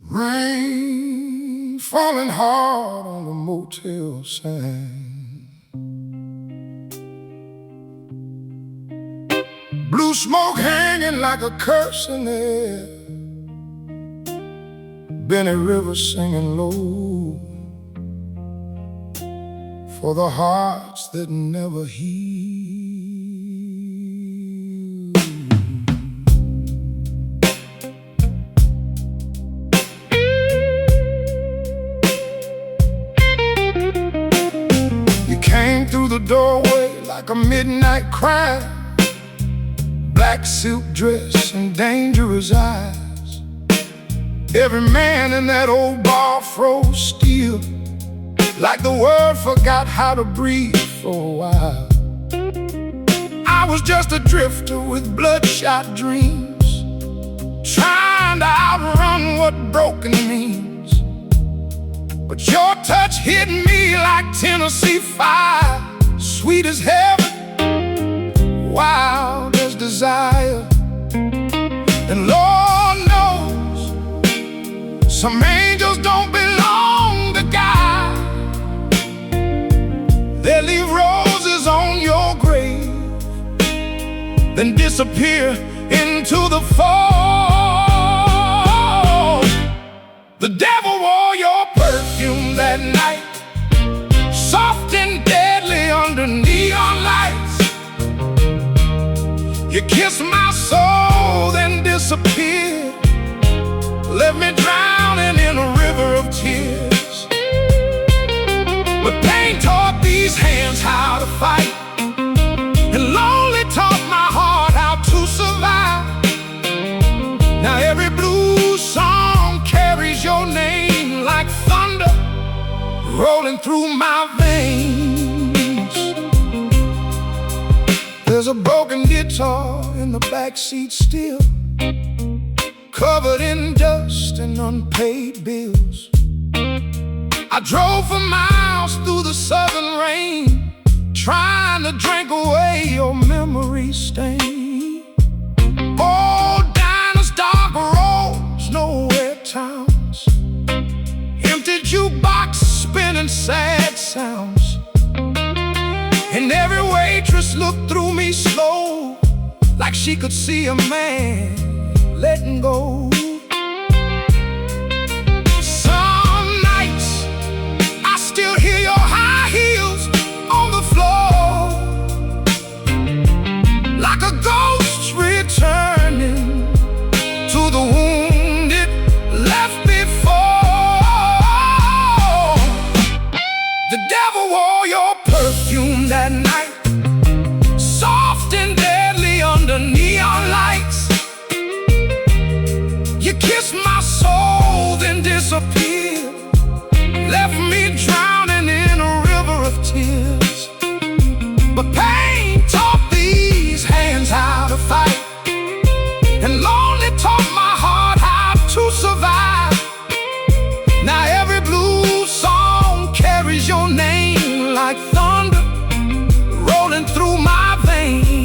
Rain falling hard on the motel sand, blue smoke hanging like a curse in the air, Benny Rivers singing low for the hearts that never heal. Through the doorway like a midnight crime, black silk dress and dangerous eyes. Every man in that old bar froze still, like the world forgot how to breathe for a while. I was just a drifter with bloodshot dreams, trying to outrun what broken means. But your touch hit me like Tennessee fire, sweet as heaven, wild as desire. And Lord knows, some angels don't belong to God. They leave roses on your grave, then disappear into the fall. The devil wore your perfume that night, soft and deadly under neon lights. You kissed my soul, then disappeared, left me drowning in a river of tears. But pain taught these hands how to fight, and lonely taught my heart how to survive. Now every blues song carries your name like thunder, There's a broken guitar in the backseat still, covered in dust and unpaid bills. I drove for miles through the southern rain, trying to drink away your memory stain. Old diners, dark roads, nowhere towns, empty jukebox spinning sad sounds. And every waitress looked through me slow, like she could see a man letting go. Some nights I still hear your high heels on the floor, like a ghost returning to the wound it left before. The devil wore your perfume that night, soft and deadly under neon lights. You kissed my soul, then disappeared, left me drowning in a river of tears. But pain taught these hands how to fight, and lonely taught my heart how to survive. Now every blues song carries your name like thunder rolling through my veins.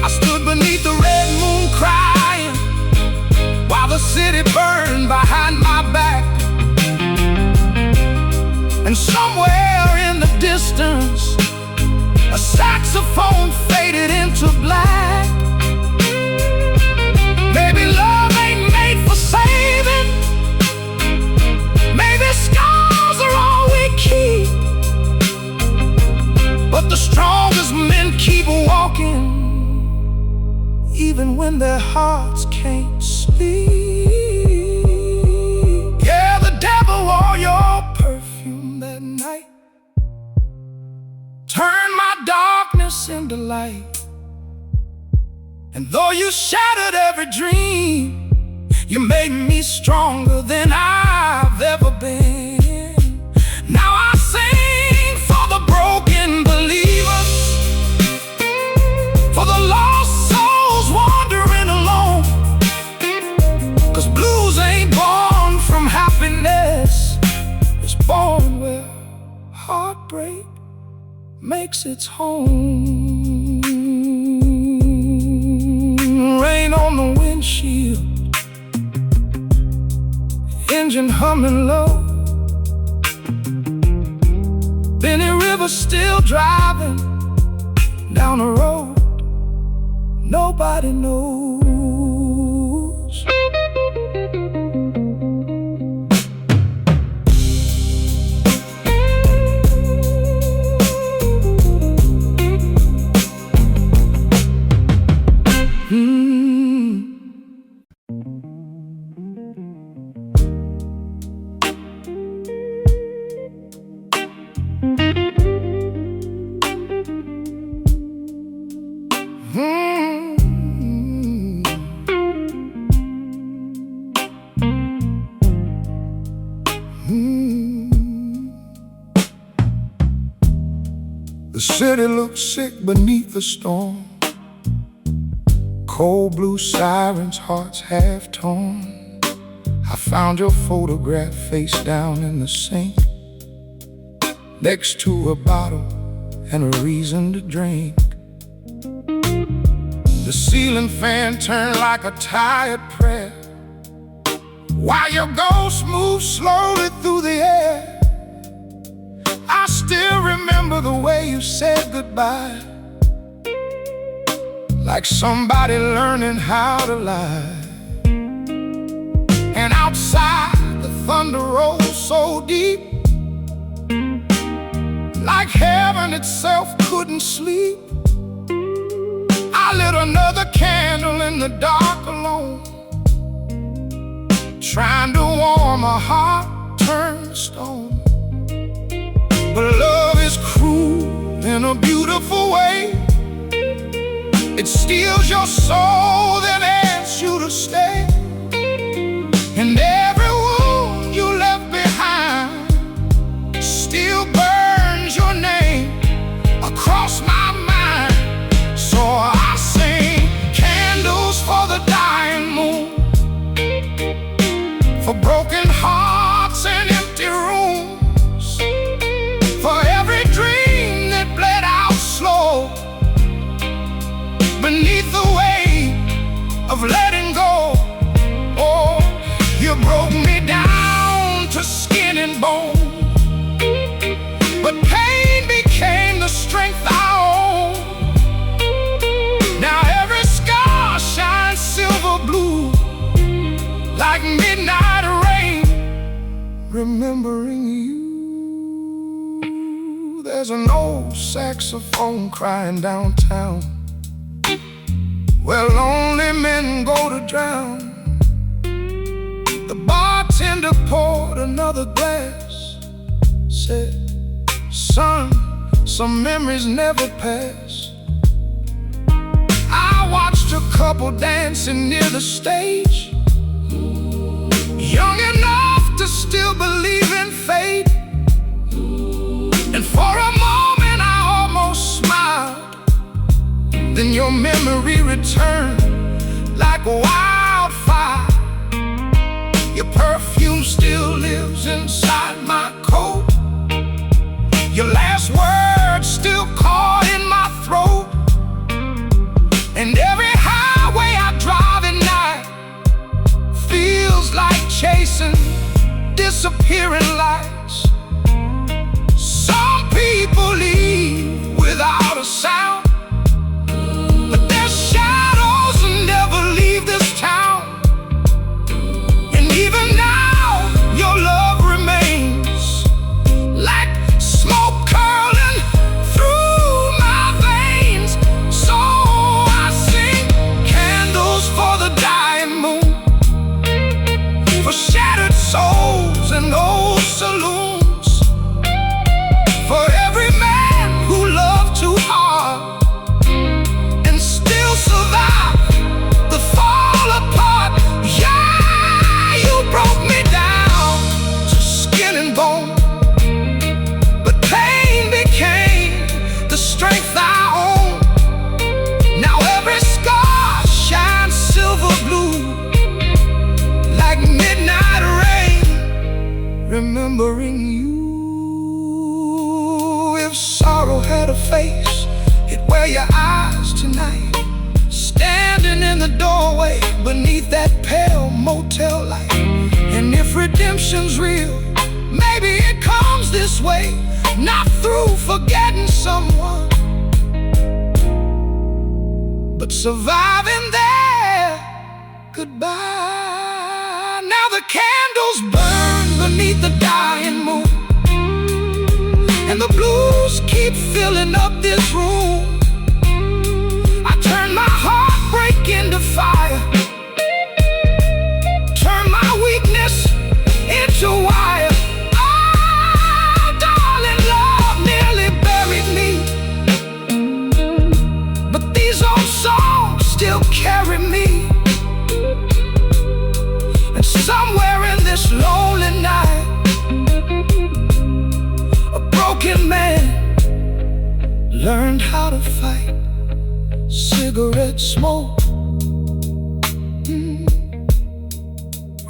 I stood beneath the red moon crying, while the city burned behind my back. And somewhere in the distance, a saxophone faded into black. Maybe love ain't made for saving, maybe scars are all we keep, but the strongest men keep walking, even when their hearts can't speak. Yeah, the devil wore your perfume that night, turned my darkness into light. And though you shattered every dream, you made me stronger than I've ever been. Now I sing for the broken believers, for the lost souls wandering alone. 'Cause blues ain't born from happiness, it's born where heartbreak makes its home. Rain on the windshield, engine humming low, Benny River still driving down the road nobody knows. The city looks sick beneath the storm, cold blue sirens, hearts half torn. I found your photograph face down in the sink, next to a bottle and a reason to drink. The ceiling fan turned like a tired prayer, while your ghost moved slowly through the air. I still remember the way you said goodbye, like somebody learning how to lie. And outside the thunder rolls so deep, like heaven itself couldn't sleep. I lit another candle in the dark alone, trying to warm a heart turned to stone. But love is cruel in a beautiful way. It steals your soul, then asks you to stay. And every wound you left behind still burns your name across and bone. But pain became the strength I own. Now every scar shines silver blue, like midnight rain, remembering you. There's an old saxophone crying downtown, where lonely men go to drown. The bartender poured another glass, said, "Son, some memories never pass." I watched a couple dancing near the stage, young enough to still believe in fate. And for a moment I almost smiled. Then your memory returned like wildfire. Your perfume still lives inside my coat. Your last words still caught in my throat. And every highway I drive at night feels like chasing disappearing lights. Some people leave without a sound, but their shadows never leave this town. And even now, your love remains like smoke curling through my veins. So I sing candles for the dying moon, for shattered souls and old saloons, for every man who loved too hard and still survived the fall apart. Yeah, you broke me down to skin and bone, but pain became the strength I own. Now every scar shines silver blue, like midnight rain, remembering you. If sorrow had a face, it'd wear your eyes tonight, standing in the doorway beneath that pale motel light. And if redemption's real, maybe it comes this way, not through forgetting someone, but surviving their goodbye. Now the candles burn beneath the dying moon, and the blues keep filling up this room. I turn my heartbreak into fire, turn my weakness into wire. Ah, darling, love nearly buried me, but these old songs still carry me. And somewhere in this lonely night, a broken man learned how to fight cigarette smoke,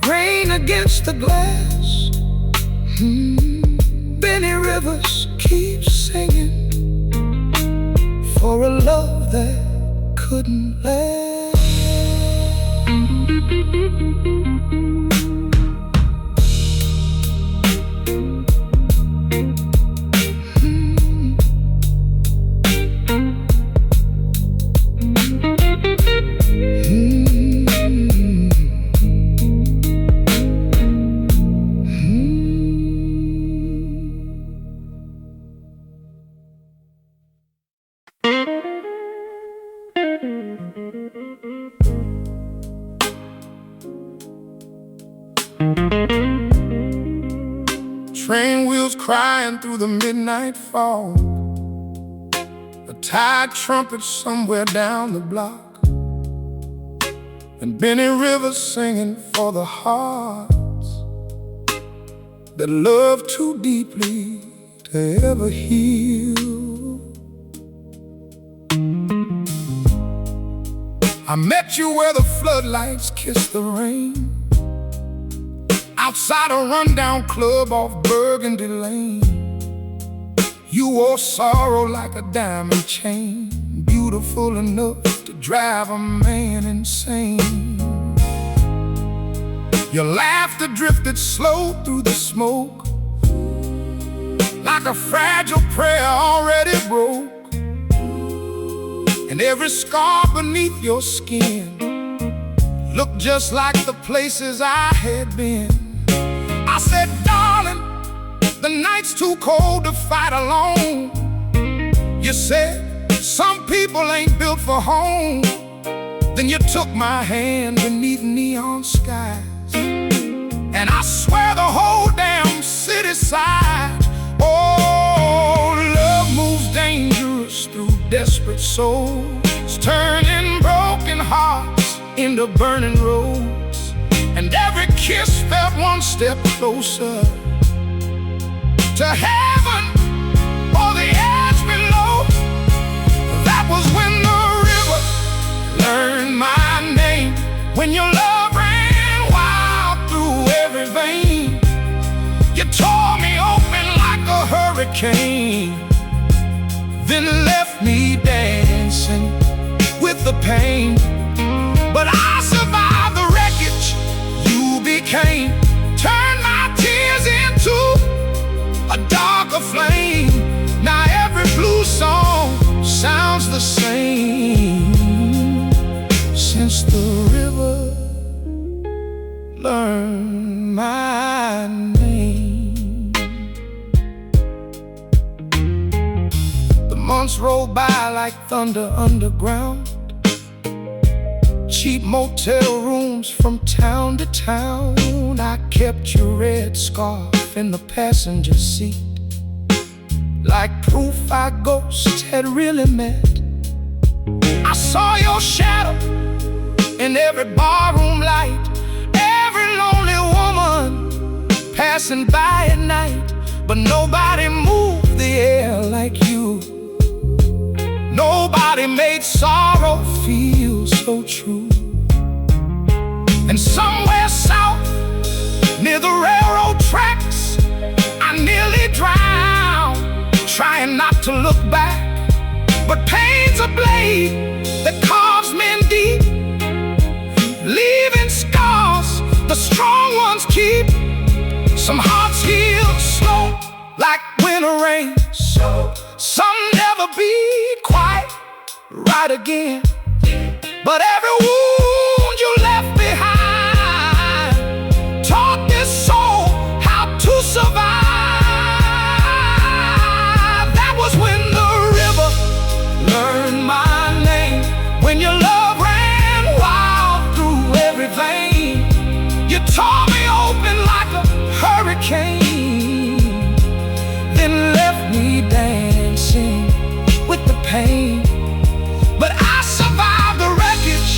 rain against the glass. Benny Rivers keeps singing for a love that couldn't last. Train wheels crying through the midnight fog, a tired trumpet somewhere down the block, and Benny Rivers singing for the hearts that love too deeply to ever heal. I met you where the floodlights kiss the rain, outside a rundown club off Burgundy Lane. You wore sorrow like a diamond chain, beautiful enough to drive a man insane. Your laughter drifted slow through the smoke, like a fragile prayer already broke, and every scar beneath your skin looked just like the places I had been. I said, darling, the night's too cold to fight alone. You said, some people ain't built for home. Then you took my hand beneath neon skies, and I swear the whole damn city sighed. Oh, love moves dangerous through desperate souls, turning broken hearts into burning roads. And every kiss felt one step closer to heaven or the edge below. That was when the river learned my name, when your love ran wild through every vein. You tore me open like a hurricane, then left me dancing with the pain. But I survived the wreckage you became, turned my tears into a darker flame. Now every blues song sounds the same, since the river learned my name. The months roll by like thunder underground, cheap motel rooms from town to town. I kept your red scarf in the passenger seat, like proof our ghosts had really met. I saw your shadow in every barroom light, every lonely woman passing by at night. But nobody moved the air like you. Nobody made sorrow feel so true. And somewhere south, near the railroad tracks, I nearly drowned, trying not to look back. But pain's a blade that carves men deep, leaving scars the strong ones keep. Some hearts heal slow like winter rain, some never be quite right again. But every wound you left behind taught this soul how to survive. That was when the river learned my name, when your love ran wild through every vein. You tore me open like a hurricane, then left me dancing with the pain. But I survived the wreckage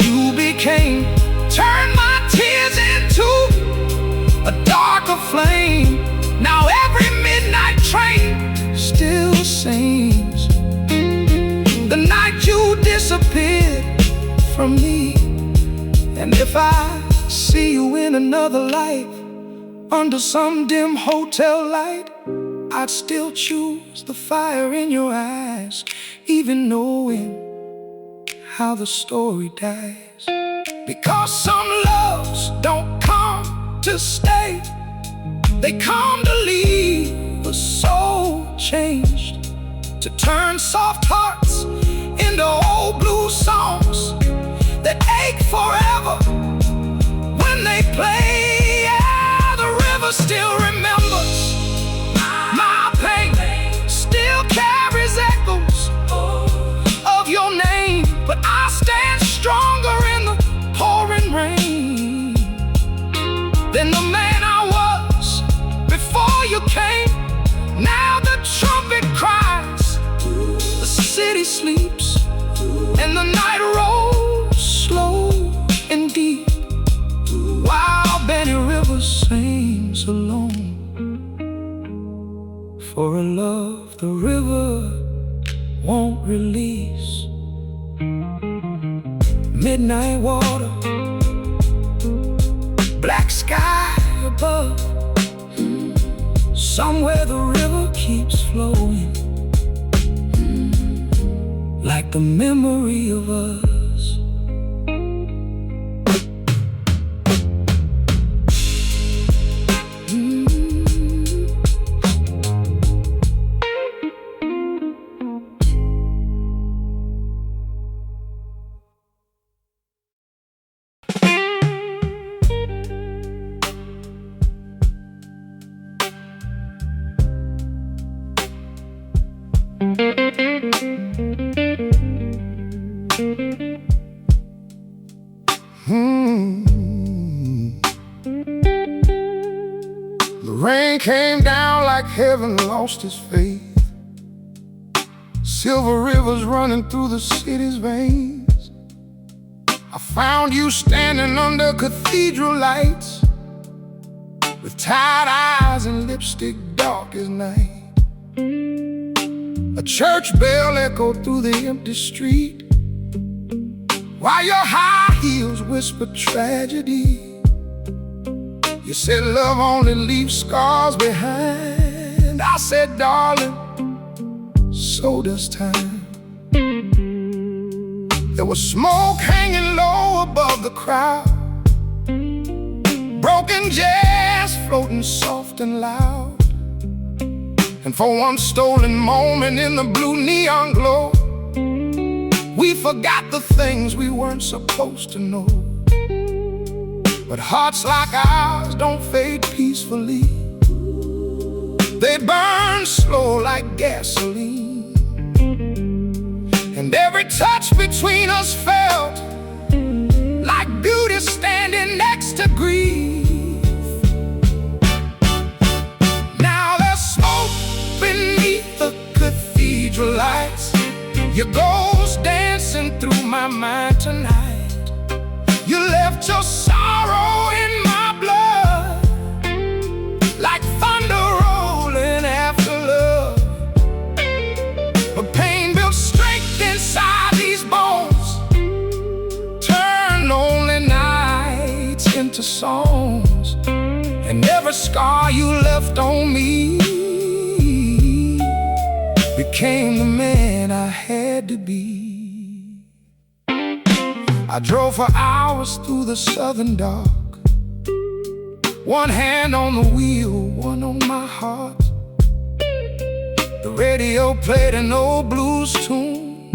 you became, turned my tears into a darker flame. Now every midnight train still sings the night you disappeared from me. And if I see you in another life, under some dim hotel light, I'd still choose the fire in your eyes, even knowing how the story dies. Because some loves don't come to stay, they come to leave a soul changed, to turn soft hearts into old blues songs that ache forever when they play. Yeah, the river still remembers my pain, still carries echoes of your name. But I stand stronger in the pouring rain than the man I was before you came. Now the trumpet cries, the city sleeps, and the night rolls slow and deep, while Benny River sings alone for a love the river won't release. Midnight water, black sky above, somewhere the river keeps flowing, like the memory of us. The rain came down like heaven lost its faith. Silver rivers running through the city's veins. I found you standing under cathedral lights, with tired eyes and lipstick dark as night. A church bell echoed through the empty street, while your high heels whispered tragedy. You said love only leaves scars behind. I said, darling, so does time. There was smoke hanging low above the crowd, broken jazz floating soft and loud. And for one stolen moment in the blue neon glow, we forgot the things we weren't supposed to know. But hearts like ours don't fade peacefully. They burn slow like gasoline. And every touch between us felt like beauty standing next to grief. Now there's smoke beneath the cathedral lights, your ghost dancing through my mind tonight. You left your sorrow in my blood, like thunder rolling after love. But pain built strength inside these bones, turned lonely nights into songs. And every scar you left on me became the man I had to be. I drove for hours through the southern dark, one hand on the wheel, one on my heart. The radio played an old blues tune,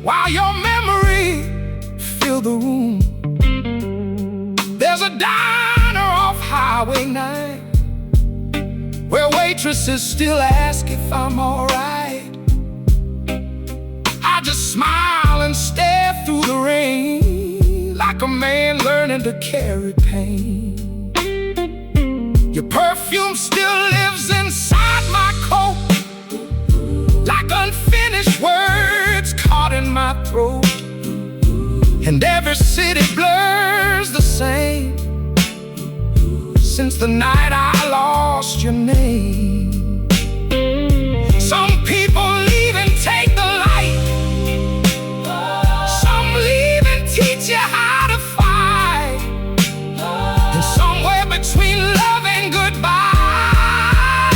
while your memory filled the room. There's a diner off Highway 9, where waitresses still ask if I'm alright. I just smile and stare through the rain, like a man learning to carry pain. Your perfume still lives inside my coat, like unfinished words caught in my throat. And every city blurs the same since the night I lost your name. Some people leave and take the light, some leave and teach you how to fight, and somewhere between love and goodbye,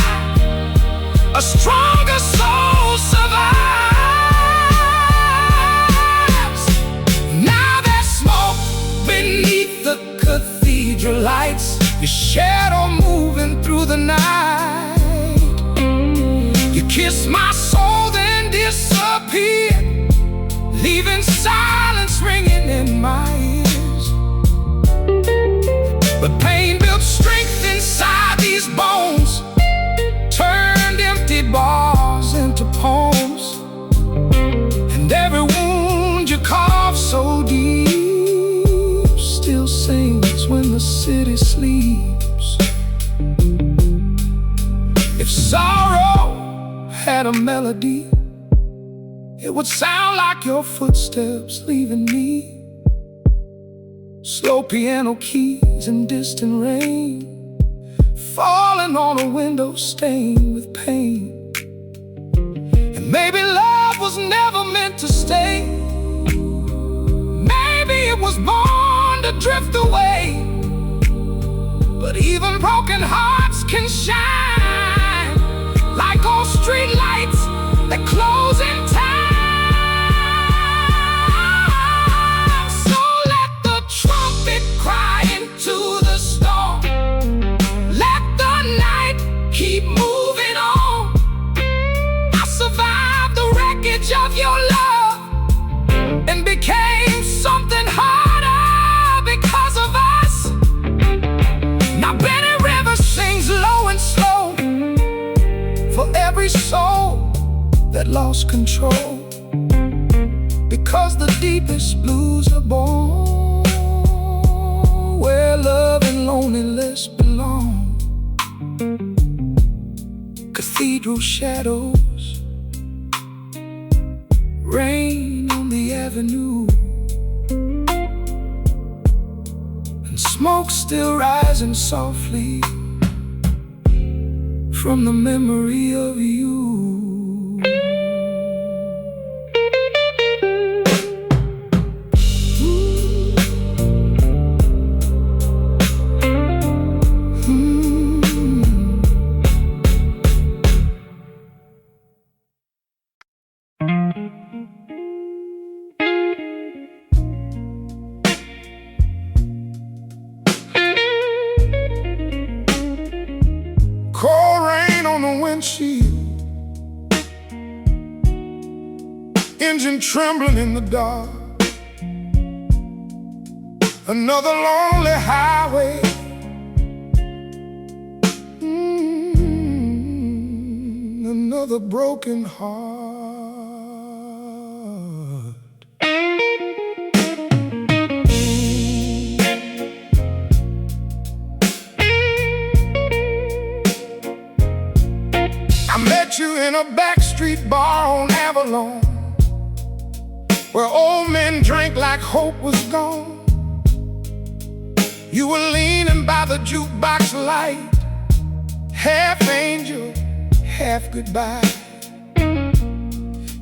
a stronger soul survives. Now there's smoke beneath the cathedral lights, your shadow moving through the night. You kiss my soul, then disappear, leaving silence ringing in my ears. But pain built strength inside these bones, turned empty bars into poems. And every wound you carved so deep still sings when the city sleeps. If sorrow had a melody, it would sound like your footsteps leaving me. Slow piano keys and distant rain, falling on a window stained with pain. And maybe love was never meant to stay. Maybe it was born to drift away. But even broken hearts can shine, like old street lights that close in time. So let the trumpet cry into the storm, let the night keep moving on. I survived the wreckage of your love and became something harder because of us. Now Benny River sings low and slow for every soul that lost control. 'cause the deepest blues are born where love and loneliness belong. Cathedral shadows rain on the avenue, and smoke still rising softly from the memory of you. Cold rain on the windshield, engine trembling in the dark. Another lonely highway, another broken heart. I met you in a backstreet bar on Avalon, where old men drank like hope was gone. You were leaning by the jukebox light, half angel, half goodbye.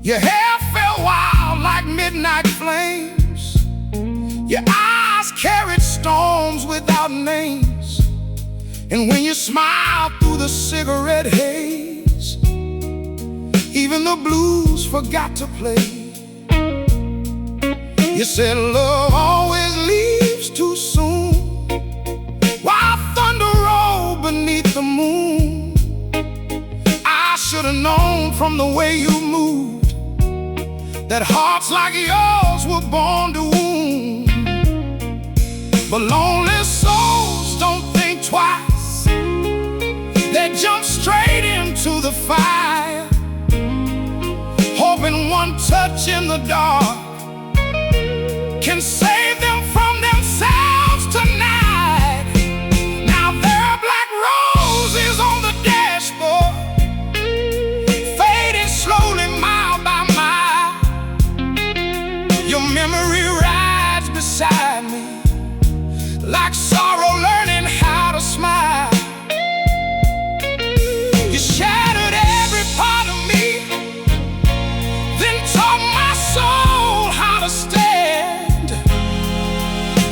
Your hair felt wild like midnight flames. Your eyes carried storms without names. And when you smiled through the cigarette haze, even the blues forgot to play. You said love always leaves too soon, while thunder rolled beneath the moon. I should have known from the way you moved that hearts like yours were born to wound. But lonely souls don't think twice, they jump straight into the fire, hoping one touch in the dark can save them from themselves tonight. Now there are black roses on the dashboard, fading slowly mile by mile. Your memory rides beside me like sorrow learning how to smile. You shattered every part of me, then taught my soul how to stand.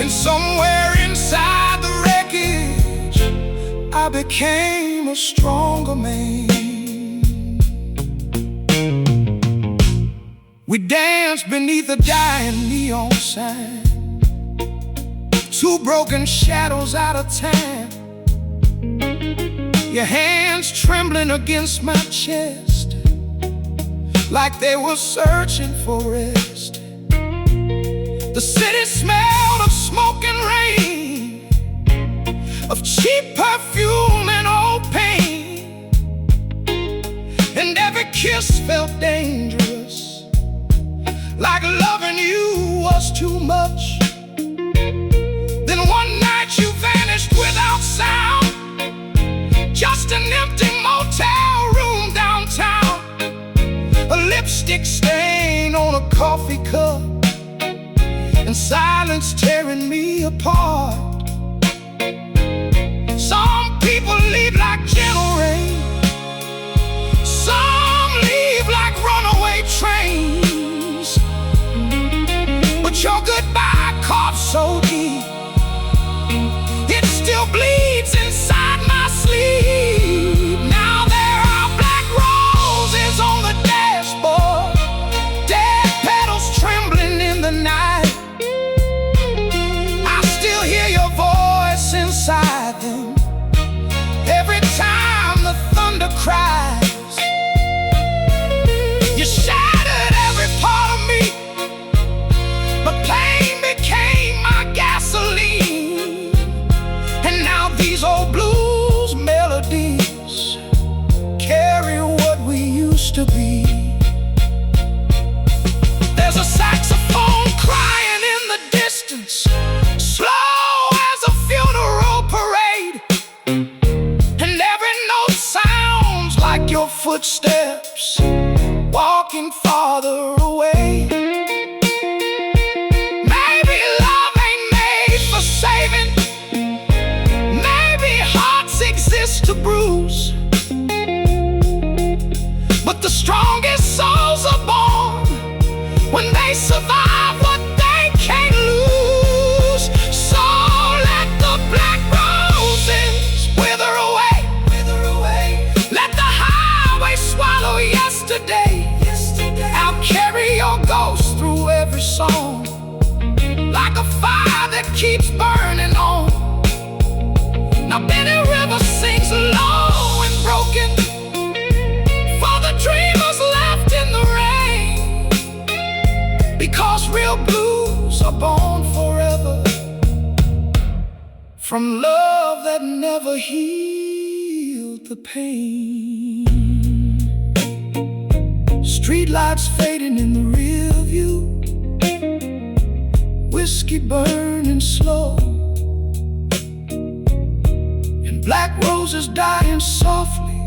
And somewhere inside the wreckage, I became a stronger man. We danced beneath a dying neon sign, two broken shadows out of time. Your hands trembling against my chest, like they were searching for rest. The city smelled of smoke and rain, of cheap perfume and old pain. And every kiss felt dangerous, like loving you was too much. Then one night you vanished without sound, just an empty motel room downtown, a lipstick stain on a coffee cup, and silence tearing me apart. Some people leave like gentle rain, some leave like runaway trains. But your goodbye caught so deep, it still bleeds inside my sleep. Now there are black roses on the dashboard, dead petals trembling in the night. I still hear your every song, like a fire that keeps burning on. Now Benny River sings low and broken for the dreamers left in the rain, because real blues are born forever from love that never healed the pain. Streetlights fading in the rear view, whiskey burning slow, and black roses dying softly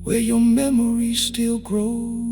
where your memory still grows.